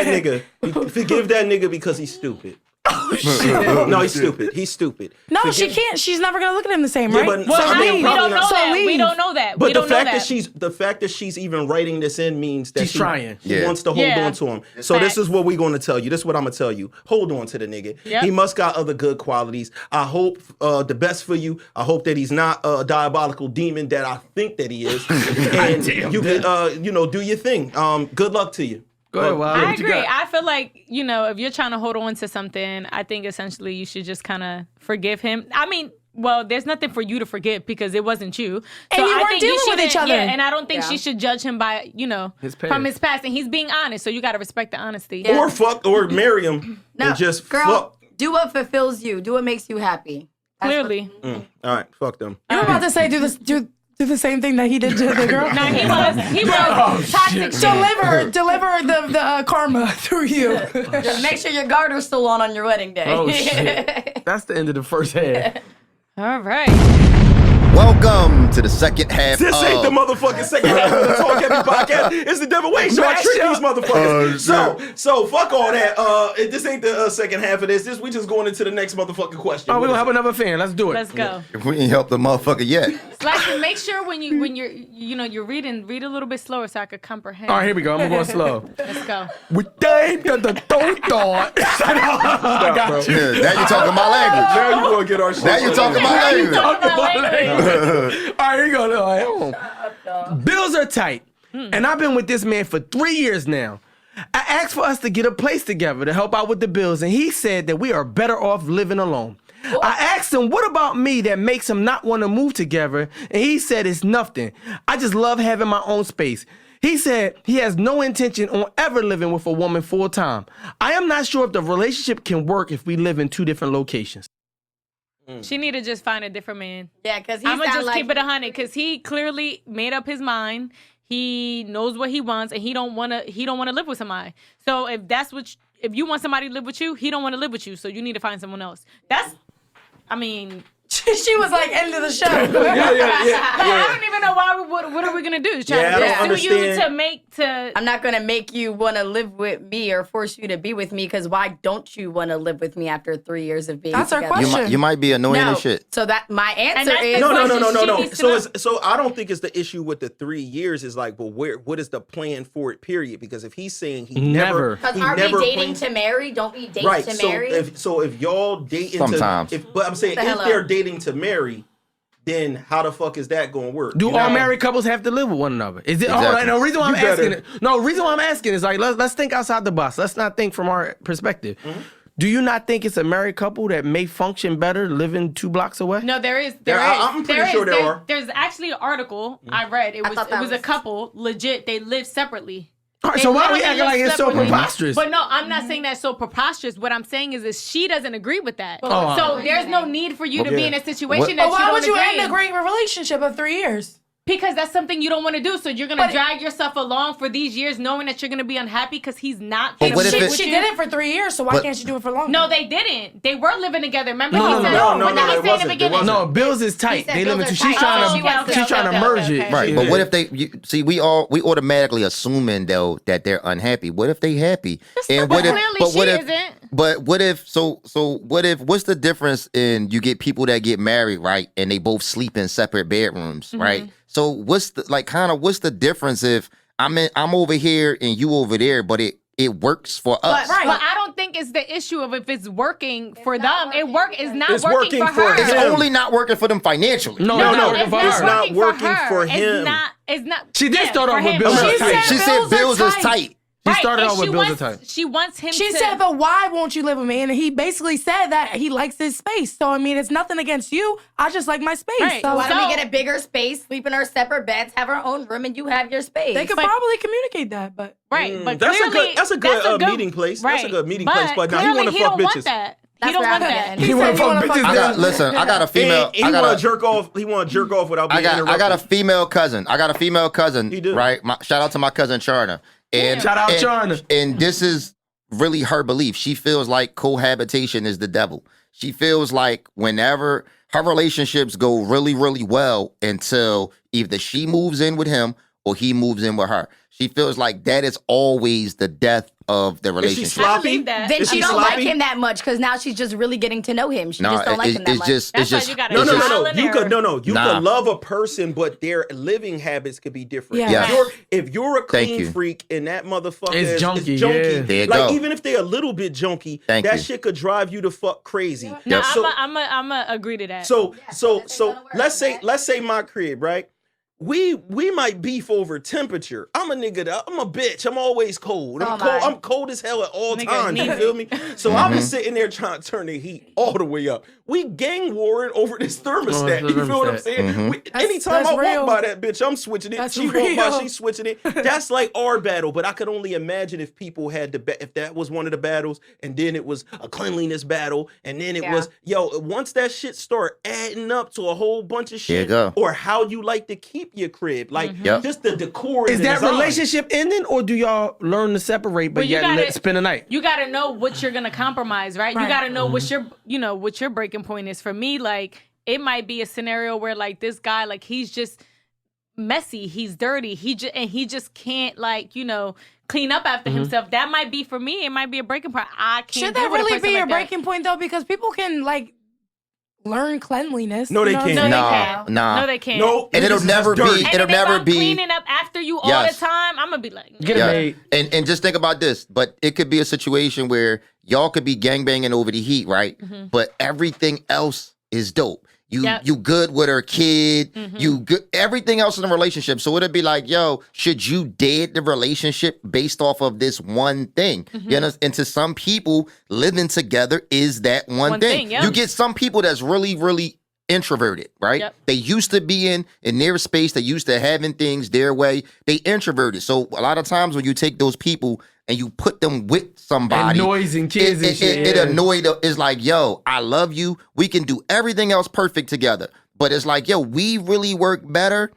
nigga. Forgive that nigga because he's stupid. Oh, shit. No, he's stupid. He's stupid. No, she can't. She's never gonna look at him the same, right? But, we don't know that. We don't know that. But the fact that she's even writing this in means that she's trying. She wants to hold on to him. So this is what we're going to tell you. This is what I'm gonna tell you. Hold on to the nigga. Yep. He must got other good qualities. I hope the best for you. I hope that he's not a diabolical demon that I think that he is. And you can do your thing. Good luck to you. Go ahead, Wild. I agree. I feel like, if you're trying to hold on to something, I think essentially you should just kind of forgive him. I mean, well, there's nothing for you to forgive because it wasn't you. And you weren't dealing with each other. Yeah, and I don't think she should judge him by, from his past. And he's being honest, so you got to respect the honesty. Yeah. Or marry him and just fuck. Do what fulfills you. Do what makes you happy. Clearly. All right, fuck them. You were about to say do the same thing that he did to the girl? No, he was toxic. Deliver the karma through you. Just make sure your garter's still on your wedding day. Oh, shit. That's the end of the first half. All right. Welcome to the second half. This ain't the motherfucking second half of the Talk Heavy podcast. It's the Devinwade Show. I trick these motherfuckers. So fuck all that. This ain't the second half of this. We just going into the next motherfucking question. Oh, we don't have another fan. Let's do it. Let's go. We ain't helped the motherfucker yet. Slash, make sure when you're reading, read a little bit slower so I could comprehend. All right, here we go. I'm going slow. Let's go. We think that the thought. Now you talking my language. Now you gonna get our shit. Now you talking my language. All right, here you go. Bills are tight, and I've been with this man for 3 years now. I asked for us to get a place together to help out with the bills, and he said that we are better off living alone. I asked him, what about me that makes him not want to move together? And he said it's nothing. I just love having my own space. He said he has no intention on ever living with a woman full time. I am not sure if the relationship can work if we live in two different locations. She need to just find a different man. Yeah, because I'm gonna just keep it 100 because he clearly made up his mind. He knows what he wants, and he don't want to live with somebody. So if you want somebody to live with you, he don't want to live with you. So you need to find someone else. She was like, end of the show. I don't even know why. What are we gonna do? Try to pursue you to make to. I'm not gonna make you want to live with me or force you to be with me. Because why don't you want to live with me after 3 years of being? That's together? our question. You might be annoying as shit. So that my answer is no. So I don't think it's the issue with the 3 years. Is like, well, what is the plan for it? Period. Because if he's saying he never, because are we dating to marry? Don't we date to marry? If y'all dating sometimes, but I'm saying if they're dating to marry, then how the fuck is that going to work? Do all married couples have to live with one another? Is it all right? No, reason why I'm asking is like let's think outside the box. Let's not think from our perspective. Mm-hmm. Do you not think it's a married couple that may function better living 2 blocks away? No, there is. I'm pretty sure there are. There's actually an article I read. It was a couple, legit. They live separately. All right, so why are we acting like it's so preposterous? But no, I'm not saying that's so preposterous. What I'm saying is she doesn't agree with that. Oh, so there's no need for you to be in a situation that you don't agree. Why would you end a great relationship of 3 years? Because that's something you don't want to do. So you're going to drag yourself along for these years knowing that you're going to be unhappy because he's not. She did it for 3 years, so why can't she do it for longer? No, they didn't. They were living together. Remember No, he said in the beginning? No, bills is tight. They live in two. She's trying to merge it. Right, but what if we automatically assuming though that they're unhappy. What if they happy? And what if? But what if? But what if? So what if? What's the difference in you get people that get married, right, and they both sleep in separate bedrooms, right? So what's the difference if I'm over here and you over there, but it works for us? But I don't think it's the issue of if it's working for them. It's not working for her. It's only not working for them financially. No, it's not working for him. It's not. She did start off with bills. She said bills is tight. She started off with bills are tight. She wants him. She said, "But why won't you live with me?" And he basically said that he likes his space. So I mean, it's nothing against you. I just like my space. Right. So why don't we get a bigger space, sleep in our separate beds, have our own room, and you have your space? They could probably communicate that, but but that's a good meeting place. Right. That's a good meeting place. But now he want to don't fuck bitches. Want that. He don't want that. He want to fuck bitches. Listen, I got a female. He want to jerk off. He want to jerk off without being interrupted. I got a female cousin. He do. Right. Shout out to my cousin Charna. Shout out Charna. And this is really her belief. She feels like cohabitation is the devil. She feels like whenever her relationships go really, really well until either she moves in with him or he moves in with her. She feels like that is always the death of the relationship. Is she sloppy? Then she don't like him that much because now she's just really getting to know him. She just don't like him that much. That's why you gotta You could love a person, but their living habits could be different. Yeah. If you're a clean freak and that motherfucker is junky, there you go. Even if they're a little bit junky, shit could drive you to fuck crazy. No, I'm a agree to that. So let's say my crib, right? We might beef over temperature. I'm a bitch. I'm always cold. I'm cold as hell at all times. You feel me? So I'm just sitting there trying to turn the heat all the way up. We gang warring over this thermostat. You feel what I'm saying? Anytime I walk by that bitch, I'm switching it. She walk by, she's switching it. That's like our battle. But I could only imagine if people had if that was one of the battles, and then it was a cleanliness battle, and then it was once that shit start adding up to a whole bunch of shit, or how you like to keep your crib, like just the decor. Is that relationship ending, or do y'all learn to separate but yet spend a night? You got to know what you're gonna compromise, right? You got to know what your breaking point is. For me, like it might be a scenario where like this guy, like he's just messy, he's dirty, he just can't clean up after himself. That might be for me. It might be a breaking point. I can't. Should that really be a breaking point though? Because people can learn cleanliness. No, they can't. No, they can't. No, and it'll never be. It'll never be cleaning up after you all the time. I'm gonna be like, get it made. And just think about this. But it could be a situation where y'all could be gangbanging over the heat, right? But everything else is dope. You good with her kid. You good. Everything else in the relationship. So it'd be like, yo, should you dead the relationship based off of this one thing? You know, and to some people, living together is that one thing. You get some people that's really, really introverted, right? They used to be in their space. They used to having things their way. They introverted. So a lot of times when you take those people and you put them with somebody, and noise and kids and shit. It annoyed. It's like, yo, I love you. We can do everything else perfect together. But it's like, yo, we really work better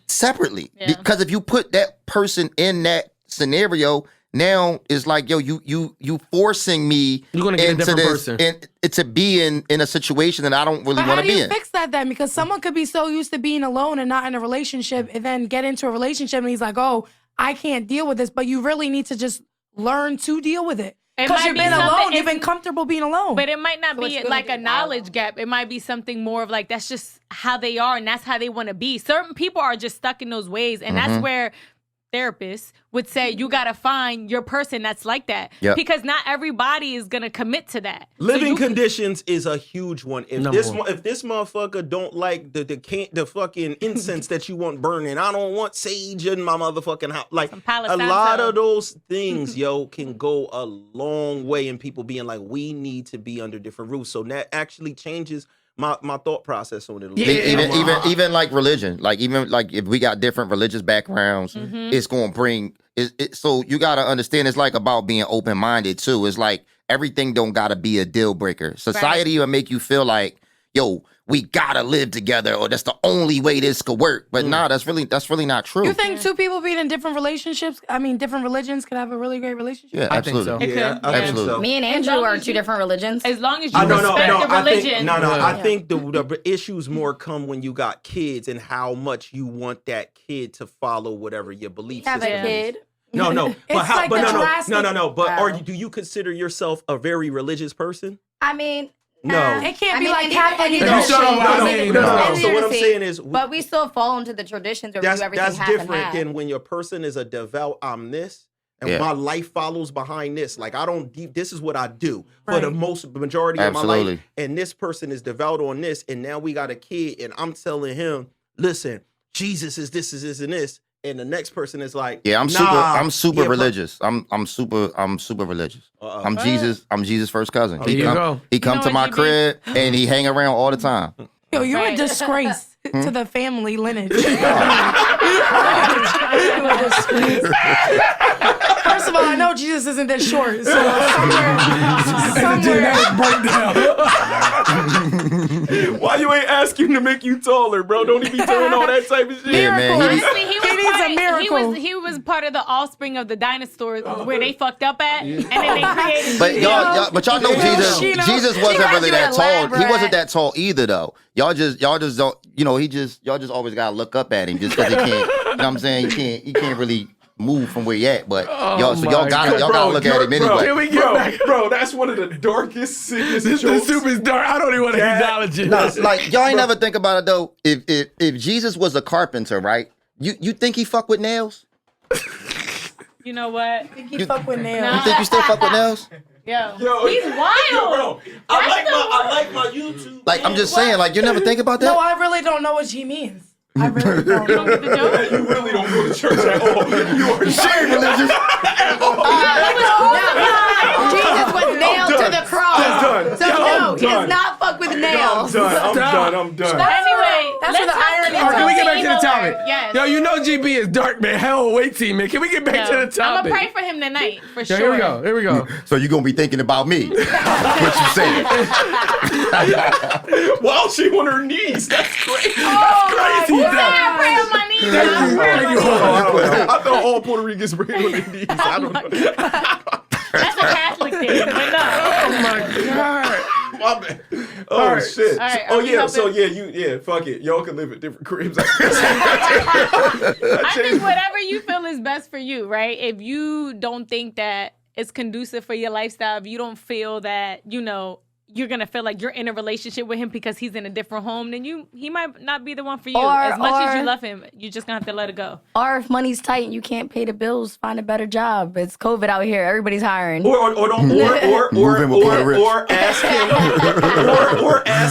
separately. Because if you put that person in that scenario, now it's like, yo, you forcing me You're gonna get into a different person. And to be in a situation that I don't really want to be in. How do you fix that then? Because someone could be so used to being alone and not in a relationship, and then get into a relationship and he's like, oh, I can't deal with this, but you really need to just learn to deal with it. Because you've been alone. You've been comfortable being alone. But it might not be like a knowledge gap. It might be something more of like, that's just how they are and that's how they want to be. Certain people are just stuck in those ways. And that's where therapist would say you got to find your person that's like that. Yep. Because not everybody is going to commit to that. Living conditions is a huge one. If this motherfucker don't like the fucking incense that you want burning, I don't want sage in my motherfucking house. Like a lot of those things, can go a long way in people being like, we need to be under different roofs. So that actually changes my thought process on it. Even like religion, like even like if we got different religious backgrounds, it's going to bring it. So you got to understand, it's like about being open minded too. It's like everything don't got to be a deal breaker. Society will make you feel like, yo, we gotta live together, or that's the only way this could work. But nah, that's really not true. You think two people being in different relationships, different religions, could have a really great relationship? Yeah, absolutely. I think so. Yeah, absolutely. So. Me and Andrew are two different religions. As long as you respect the religion. I think the issues more come when you got kids and how much you want that kid to follow whatever your belief system is. Have a kid. No. But or do you consider yourself a very religious person? I mean, No. It can't be like Catholic. No. So what I'm saying is, but we still fall into the traditions where we do everything that's half and different half. than when your person is a devout. I'm this, and my life follows behind this. Like this is what I do for the majority of my life. And this person is devout on this, and now we got a kid, and I'm telling him, listen, Jesus is this, and this. And the next person is like, I'm super religious. I'm super religious. I'm Jesus' first cousin. He come to my crib and he hang around all the time. Yo, you're a disgrace to the family lineage. First of all, I know Jesus isn't that short, so somewhere. Why you ain't asking to make you taller, bro? Don't he be doing all that type of shit? Yeah, man. Honestly, he needs a miracle. He was part of the offspring of the dinosaurs where they fucked up at, and then they created. But y'all know Jesus wasn't really that tall. He wasn't that tall either, though. Y'all just don't. Y'all just always gotta look up at him just because he can't. You know what I'm saying? He can't really move from where you at, but y'all gotta look at him anyway. Can we get back? Bro, that's one of the darkest, sickest jokes. This soup is dark. I don't even want to acknowledge it. No, like y'all ain't never think about it though. If Jesus was a carpenter, right? You think he fuck with nails? You know what? You fuck with nails. You think you still fuck with nails? Yo, he's wild. Bro, I like my YouTube. Like I'm just saying, like you never think about that? No, I really don't know what he means. I really don't. You don't get the joke? You really don't go to church at all. You are Shame religious. Jesus was nailed to the cross. He does not fuck with nails. I'm done. Anyway, that's where the irony is. Can we get back to the topic? Yes. Yo, you know GB is dark, man. Hell, wait, team, man. Can we get back to the topic? I'm gonna pray for him tonight for sure. Here we go. So you gonna be thinking about me? What you saying? While she on her knees, that's crazy. Crazy. I pray on my knees. I thought all Puerto Ricans pray on their knees. I don't know. That's a Catholic thing, but no. Oh my God. My bad. Oh right. shit. All right, Oh yeah. So fuck it. Y'all can live at different cribs. I think whatever you feel is best for you, right? If you don't think that it's conducive for your lifestyle, if you don't feel that, you're gonna feel like you're in a relationship with him because he's in a different home, then he might not be the one for you. As much as you love him, you just gonna have to let it go. Or if money's tight and you can't pay the bills, find a better job. It's COVID out here. Everybody's hiring. Or ask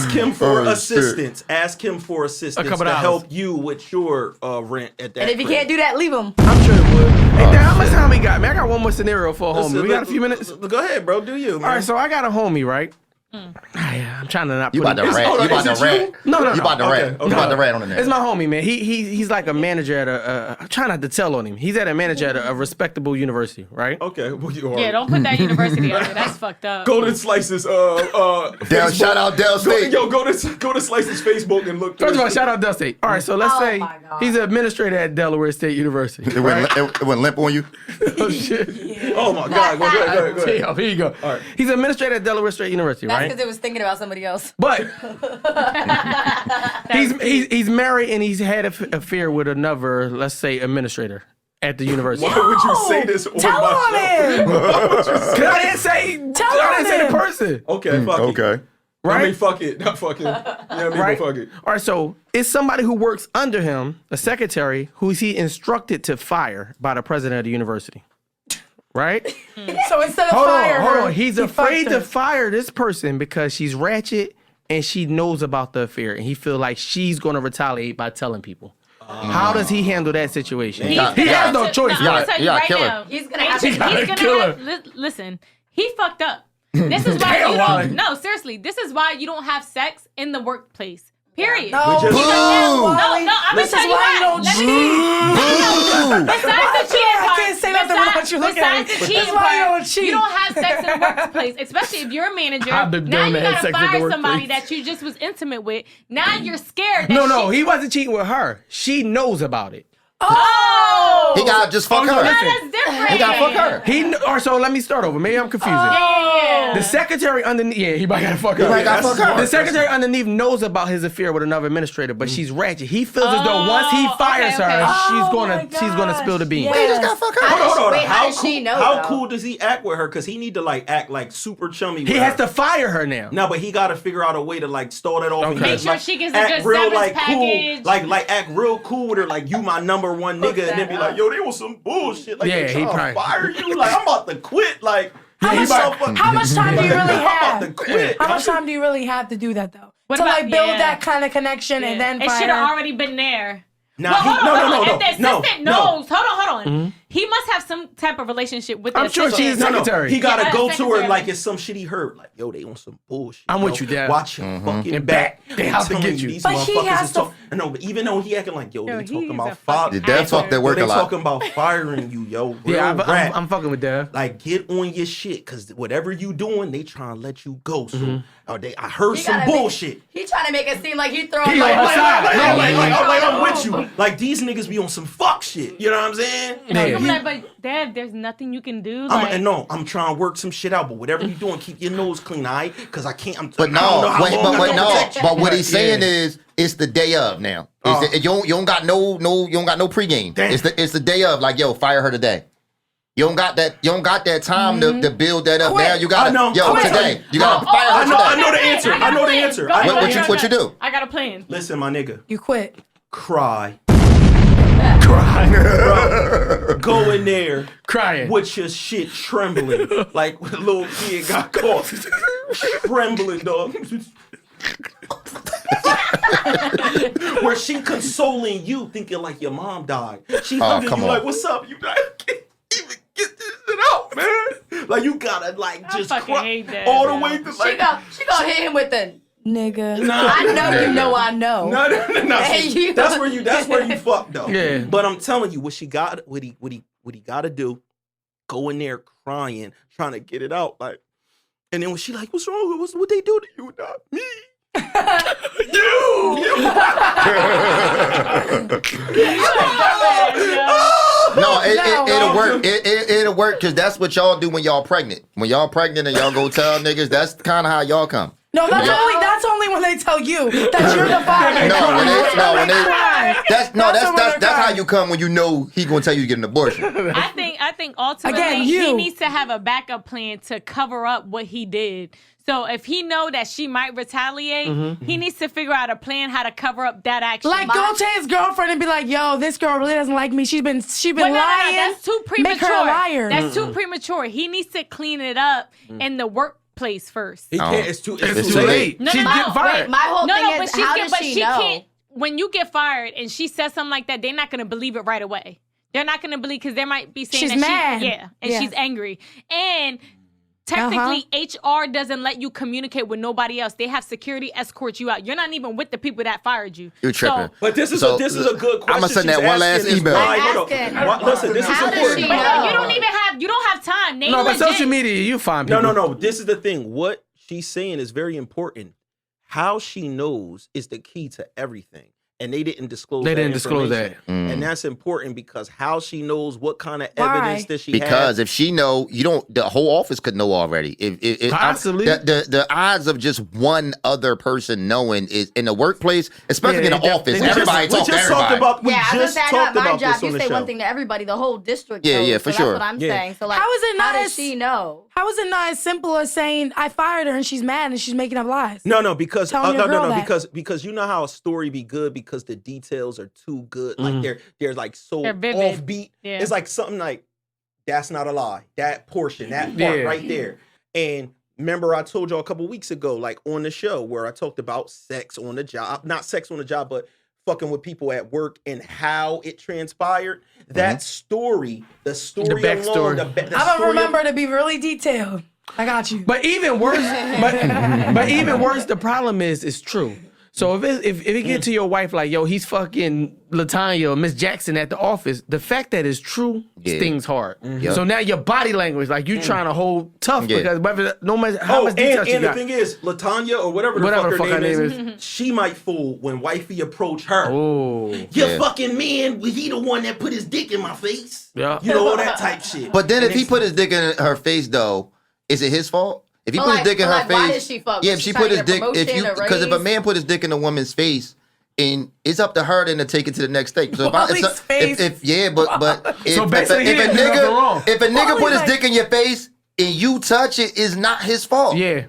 him for assistance. Ask him for assistance to help you with your rent at that. And if you can't do that, leave him. I'm sure it would. Hey, Dan, how much time we got, man? I got one more scenario for a homie. We got a few minutes. Go ahead, bro. Do you? Man. All right, so I got a homie, right? I'm trying to not. You about to rat? You about to rat? No. You about to rat? You about to rat on the net? It's my homie, man. He's like a manager at I'm trying not to tell on him. He's at a manager at a respectable university, right? Okay. Well, yeah, don't put that university out there. That's fucked up. Go to Slice's shout out Del State. Go to Slice's Facebook and look. First of all, shout out Del State. All right, so let's say he's an administrator at Delaware State University. It went limp on you. Oh shit. Oh my God. Go ahead. Here you go. All right. He's an administrator at Delaware State University, right? That's because it was thinking about somebody else. But he's married and he's had an affair with another, let's say, administrator at the university. Why would you say this on Tell my on him. Cause I didn't say the person. Okay, fuck it. Okay. Right? I mean, fuck it. Not fucking. Yeah, Right? fuck it. All right, so it's somebody who works under him, a secretary, who's he instructed to fire by the president of the university. Right? So instead of Hold fire on. her, He's he afraid fucked to her. fire this person because she's ratchet and she knows about the affair, and he feel like she's going to retaliate by telling people. How does he handle that situation? He has no choice. I'm gonna tell you right kill her. now. He's gonna have to. He's gonna have. Listen, he fucked up. This is why Damn, you Wally. don't. No, seriously, this is why you don't have sex in the workplace. Period. No, just- Boo! No, I'm gonna This tell is you why you why. don't Let me cheat. Besides the cheating I part, can't say nothing without you looking at me. besides the That's cheating why you part, don't cheat. you don't have sex in the workplace, especially if you're a manager. I've been Now doing you that gotta sex in the fire somebody workplace. that you just was intimate with. Now you're scared. That No, she- he wasn't cheating with her. She knows about it. Oh, He got to just fuck no, her. listen. that's different. He got to fuck her. Or so let me start over. Maybe I'm confusing. Yeah. The secretary underneath, he might gotta fuck her. might gotta fuck her. The secretary underneath knows about his affair with another administrator, but she's ratchet. He feels as though once he fires okay. her, Oh my she's gonna spill the beans. gosh. He just got to fuck her. Hold on. Wait, how How does she cool? know, How though? cool does he act with her? Because he need to like act like super chummy. He with has her. to fire her now. No, but he got to figure out a way to like stall that off. Okay. And Make get, sure like, she gets a act good real severance like package. cool, like act real cool with her. Like you my number one nigga, and then be like, yo, they want some bullshit. Like Yeah, they he trying to probably- fire you. Like I'm about to quit. Like How he much, about to- how much time do you really I'm about to have? quit. How much time do you really have to do that though? What to about- like build yeah. that kind of connection and then it fire should have her? already been there. Nah, Well, he- hold on. no. If the assistant no. knows, hold on. He must have some type of relationship with the I'm sure assistant. she's secretary. He gotta Yeah, go to her secretary. like it's some shit he heard. Like, yo, they on some bullshit. I'm with yo. you, Dad. Watch your fucking And back. They I'm out to telling get you. These But he motherfuckers has is to- talk- No, but even though he acting like, yo, Yo, they talking he's about a fire. fucking Dad fucked that work They a lot. talking about firing you, yo. Real Yeah, rap. I'm fucking with Dev. Like, get on your shit, cause whatever you doing, they trying to let you go. So, Mm-hmm. I heard He some gotta make- bullshit. He trying to make it seem like he throwing He like, on her side. Like, I'm with you. Like, these niggas be on some fuck shit. You know what I'm saying? Yeah. I'm like, but Dad, there's nothing you can do. I'm trying to work some shit out, but whatever you doing, keep your nose clean, alright? Cause I can't. But I don't know no, how wait, long but I'm wait, gonna no. protect you. But what he's saying Yeah. is, it's the day of now. You don't got no pregame. Damn. It's the day of. Like, yo, fire her today. You don't got that time to build that up. Quit. Now you got I know. to, yo, Quit. today. You got to Oh, fire her I today. know the answer. I know the answer. I know What the you- answer. what you do? I got a plan. Listen, my nigga, You quit. cry. Go in there Crying. with your shit trembling, like when a little kid got caught. Trembling, dog. Where she consoling you, thinking like your mom died. She hugging come you on. like, "What's up?" You like, I can't even get this shit out, man. Like you gotta like I just fucking cry hate that, all the yo. way to She like. gonna hit him with the. Nigga. I know you know I know. No. Hey, See, you- that's where you fucked though. Yeah. But I'm telling you, what he gotta do, go in there crying, trying to get it out, like, and then when she like, what's wrong? What they do to you? Not me. No, it'll No. work. It'll work because that's what y'all do when y'all pregnant. When y'all pregnant and y'all go tell niggas, that's kind of how y'all come. No, that's only when they tell you that you're the father. That's how you come when you know he gonna tell you to get an abortion. I think ultimately Again, he you. needs to have a backup plan to cover up what he did. So if he know that she might retaliate, he needs to figure out a plan how to cover up that action. Like, go to his girlfriend and be like, yo, this girl really doesn't like me. She's been Well, lying. that's too premature. Make her a liar. That's too premature. He needs to clean it up in the workplace first. He can't. It's too late. No, She's no, getting fired. Wait, my whole thing is, how does she know? can't. When you get fired and she says something like that, they're not going to believe it right away. They're not going to believe because they might be saying She's that mad. and she's angry. And technically, HR doesn't let you communicate with nobody else. They have security escort you out. You're not even with the people that fired you. You tripping. But this is So, a good question. I'ma send that she's one last asking is email. why- I'm hold on. asking. Listen, this is How does important. she But know? you don't have time. They No, but legit. social media, you find people. No. This is the thing. What she's saying is very important. How she knows is the key to everything. and they didn't disclose. They that didn't disclose that, and that's important because how she knows what kind of evidence that she has. Because if she know, you don't. The whole office could know already. If Possibly. the odds of just one other person knowing is in the workplace, especially in the office. Everybody talk to everybody. Yeah, I was just saying, my about job. this on You the say show. one thing to everybody, the whole district. Yeah, knows, yeah, for so sure. That's what I'm saying. So like, How is it not how as does she know? How is it not as simple as saying I fired her and she's mad and she's making up lies? No, because Telling your girl that. because you know how a story be good because the details are too good. Like they're like so They're vivid. offbeat. Yeah. It's like something like that's not a lie. That portion, that part right there. And remember, I told y'all a couple weeks ago, like on the show, where I talked about sex on the job, not sex on the job, but fucking with people at work and how it transpired. That story, the story backstory. alone, the I don't story remember to be really detailed. I got you. but even worse, but even worse, the problem is it's true. So if it get to your wife like, yo, he's fucking LaTanya or Miss Jackson at the office, the fact that it's true stings hard. So now your body language, like you trying to hold tough because no matter how much details and you the thing is, LaTanya or whatever the fuck her name is, she might fool when wifey approach her. Oh, Your fucking man, he the one that put his dick in my face. Yeah. You know, all that type shit. But then if he put his dick in her face, though, is it his fault? If he put his dick in her face, why did she fuck? yeah. Was If she she put trying his to get a dick, promotion, a because if a raise? man put his dick in a woman's face, and it's up to her then to take it to the next stage. So Wally's face. if So basically he didn't do nothing wrong. if a nigga put his Wally's dick in your face and you touch it, it's not his fault. yeah.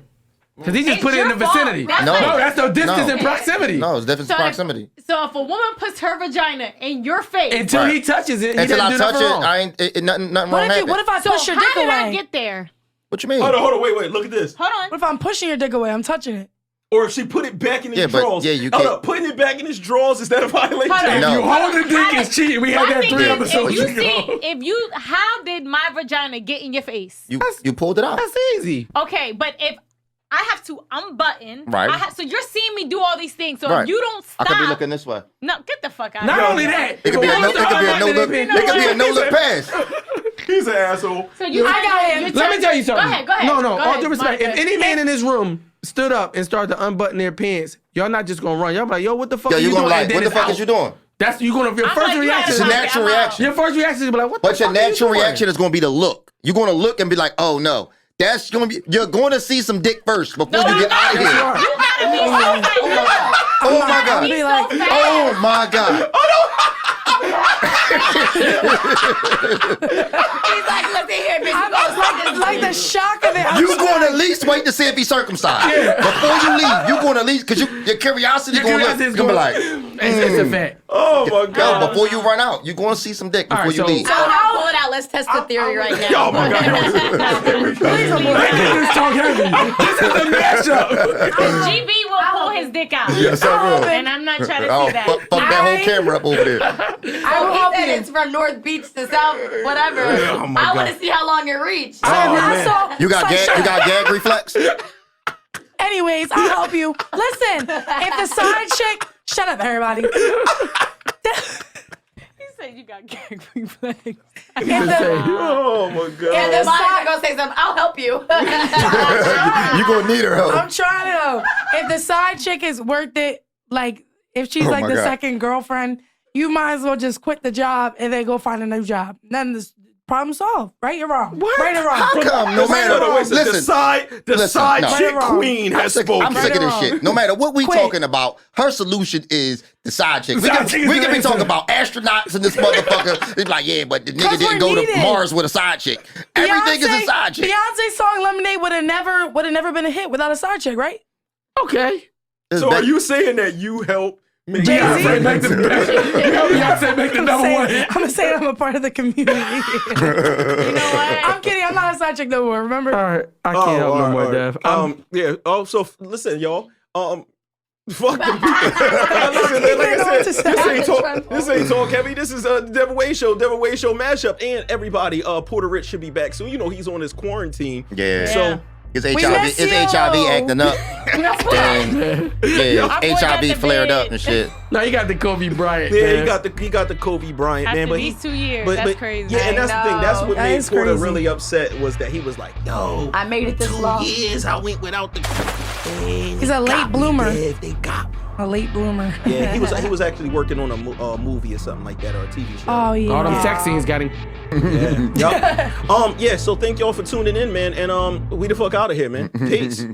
Because he just It's put it in the your fault. vicinity. That's No. like- That's no distance No. and proximity. No, it's different So if- proximity. So if a woman puts her vagina in your face, Until Right. he touches it, he Until didn't I do touch nothing it, wrong. I ain't nothing wrong What happened. if I so push your how dick did away? I get there? What you mean? Hold on, wait, look at this. Hold on. What if I'm pushing your dick away? I'm touching it. Or if she put it back in his Yeah, but- drawers. yeah, you Hold can't- up, putting it back in his drawers, is that a violation? Hold on. If No. you hold the dick is cheating. We had My that thing 3 is, episodes if you ago. how did my vagina get in your face? You pulled it out. That's easy. Okay, but if I have to unbutton, Right. so you're seeing me do all these things. So Right. if you don't I stop, could be looking this way. no, get the fuck out. Not of here. only that, It could be a no. It could be a no look. It could be a no look pass. He's an asshole. So you, I got him. you're Let me tell you something. Go ahead. No, Go all ahead, due respect. If Monica. any man in this room stood up and started to unbutton their pants, y'all not just gonna run. Y'all be like, yo, what the fuck Yo, are you you gonna doing? like, And then what the it's fuck out. is you doing? That's your I'm first like, you reaction. It's a gotta natural stop it. I'm out. reaction. Your first reaction is be like, what But the your fuck are you natural doing? reaction is going to be to look. You're going to look and be like, oh no. That's going to be, you're going to see some dick first before you get out of here. You gotta be so fat. Oh my God. Be like, Oh my God. He's like, listen here, bitch. I was like the shock of it. I'm You're going to at least wait to see if he's circumcised. Before you leave, you're going to at least, because your curiosity going to be like, It's a fact. Oh my yo, God. before you run out, you're going to see some dick before right, you so- leave. So now pull it out. Let's test the theory right now. Oh my God. This is talk heavy. This is a mashup. GB will pull his dick out. Yes, I will. And I'm not trying to Oh, see that. fuck that whole camera up over there. I will He help said you. it's from North Beach to South, whatever. Oh my I want God. to see how long it reached. I saw- You got so- gag reflex? Anyways, I'll help you. Listen, if the side chick, shut up, everybody. He said you got gag reflex. If Oh my God. And the Monica side, gonna say something. I'll help you. You're going to need her help. I'm trying to know. If the side chick is worth it, like if she's Oh like my the God. second girlfriend, you might as well just quit the job and then go find a new job. Then this problem solved. Right or wrong? What? Right or wrong? How come? No matter The listen, side Listen, no. chick Right or wrong? queen has I'm spoken. sick of this wrong. shit. No matter what we Quit. talking about, her solution is the side chick. We Side can, chick is we can the be answer. talking about astronauts and this motherfucker. It's like, yeah, but the nigga 'Cause didn't we're go to needed. Mars with a side chick. Everything is a side chick. Beyonce's song Lemonade would have never been a hit without a side chick, right? Okay. It's So ba- are you saying that you help make Jay-Z? Beyonce make the Beyonce make the number one. I'm gonna say I'm a part of the community. You know what? I'm kidding. I'm not a side chick no more. Remember? All right, I can't help no more, Dev. Yeah. Oh, so listen, y'all. Fuck them people. Listen, like I said, this ain't talk heavy. This is Devinwade Show mashup, and everybody. Porta Rich should be back soon. You know he's on his quarantine. Yeah. So His We HIV, miss his you. HIV acting up. And, yeah, I'm going back HIV to flared bed. up and shit. No, you got the Kobe Bryant. yeah, man. he got the Kobe Bryant After man. But these 2 years, but, that's but- crazy. Yeah, and that's the thing. That's what That made is Porta crazy. really upset was that he was like, "Yo, I made it this 2 long. years I went without the." He's a late bloomer. They got me. A late bloomer. Yeah, he was actually working on a movie or something like that, or a TV show. Oh yeah. All them sex scenes got him. Yeah. Yep. Yeah. So thank y'all for tuning in, man, and we the fuck out of here, man. Peace.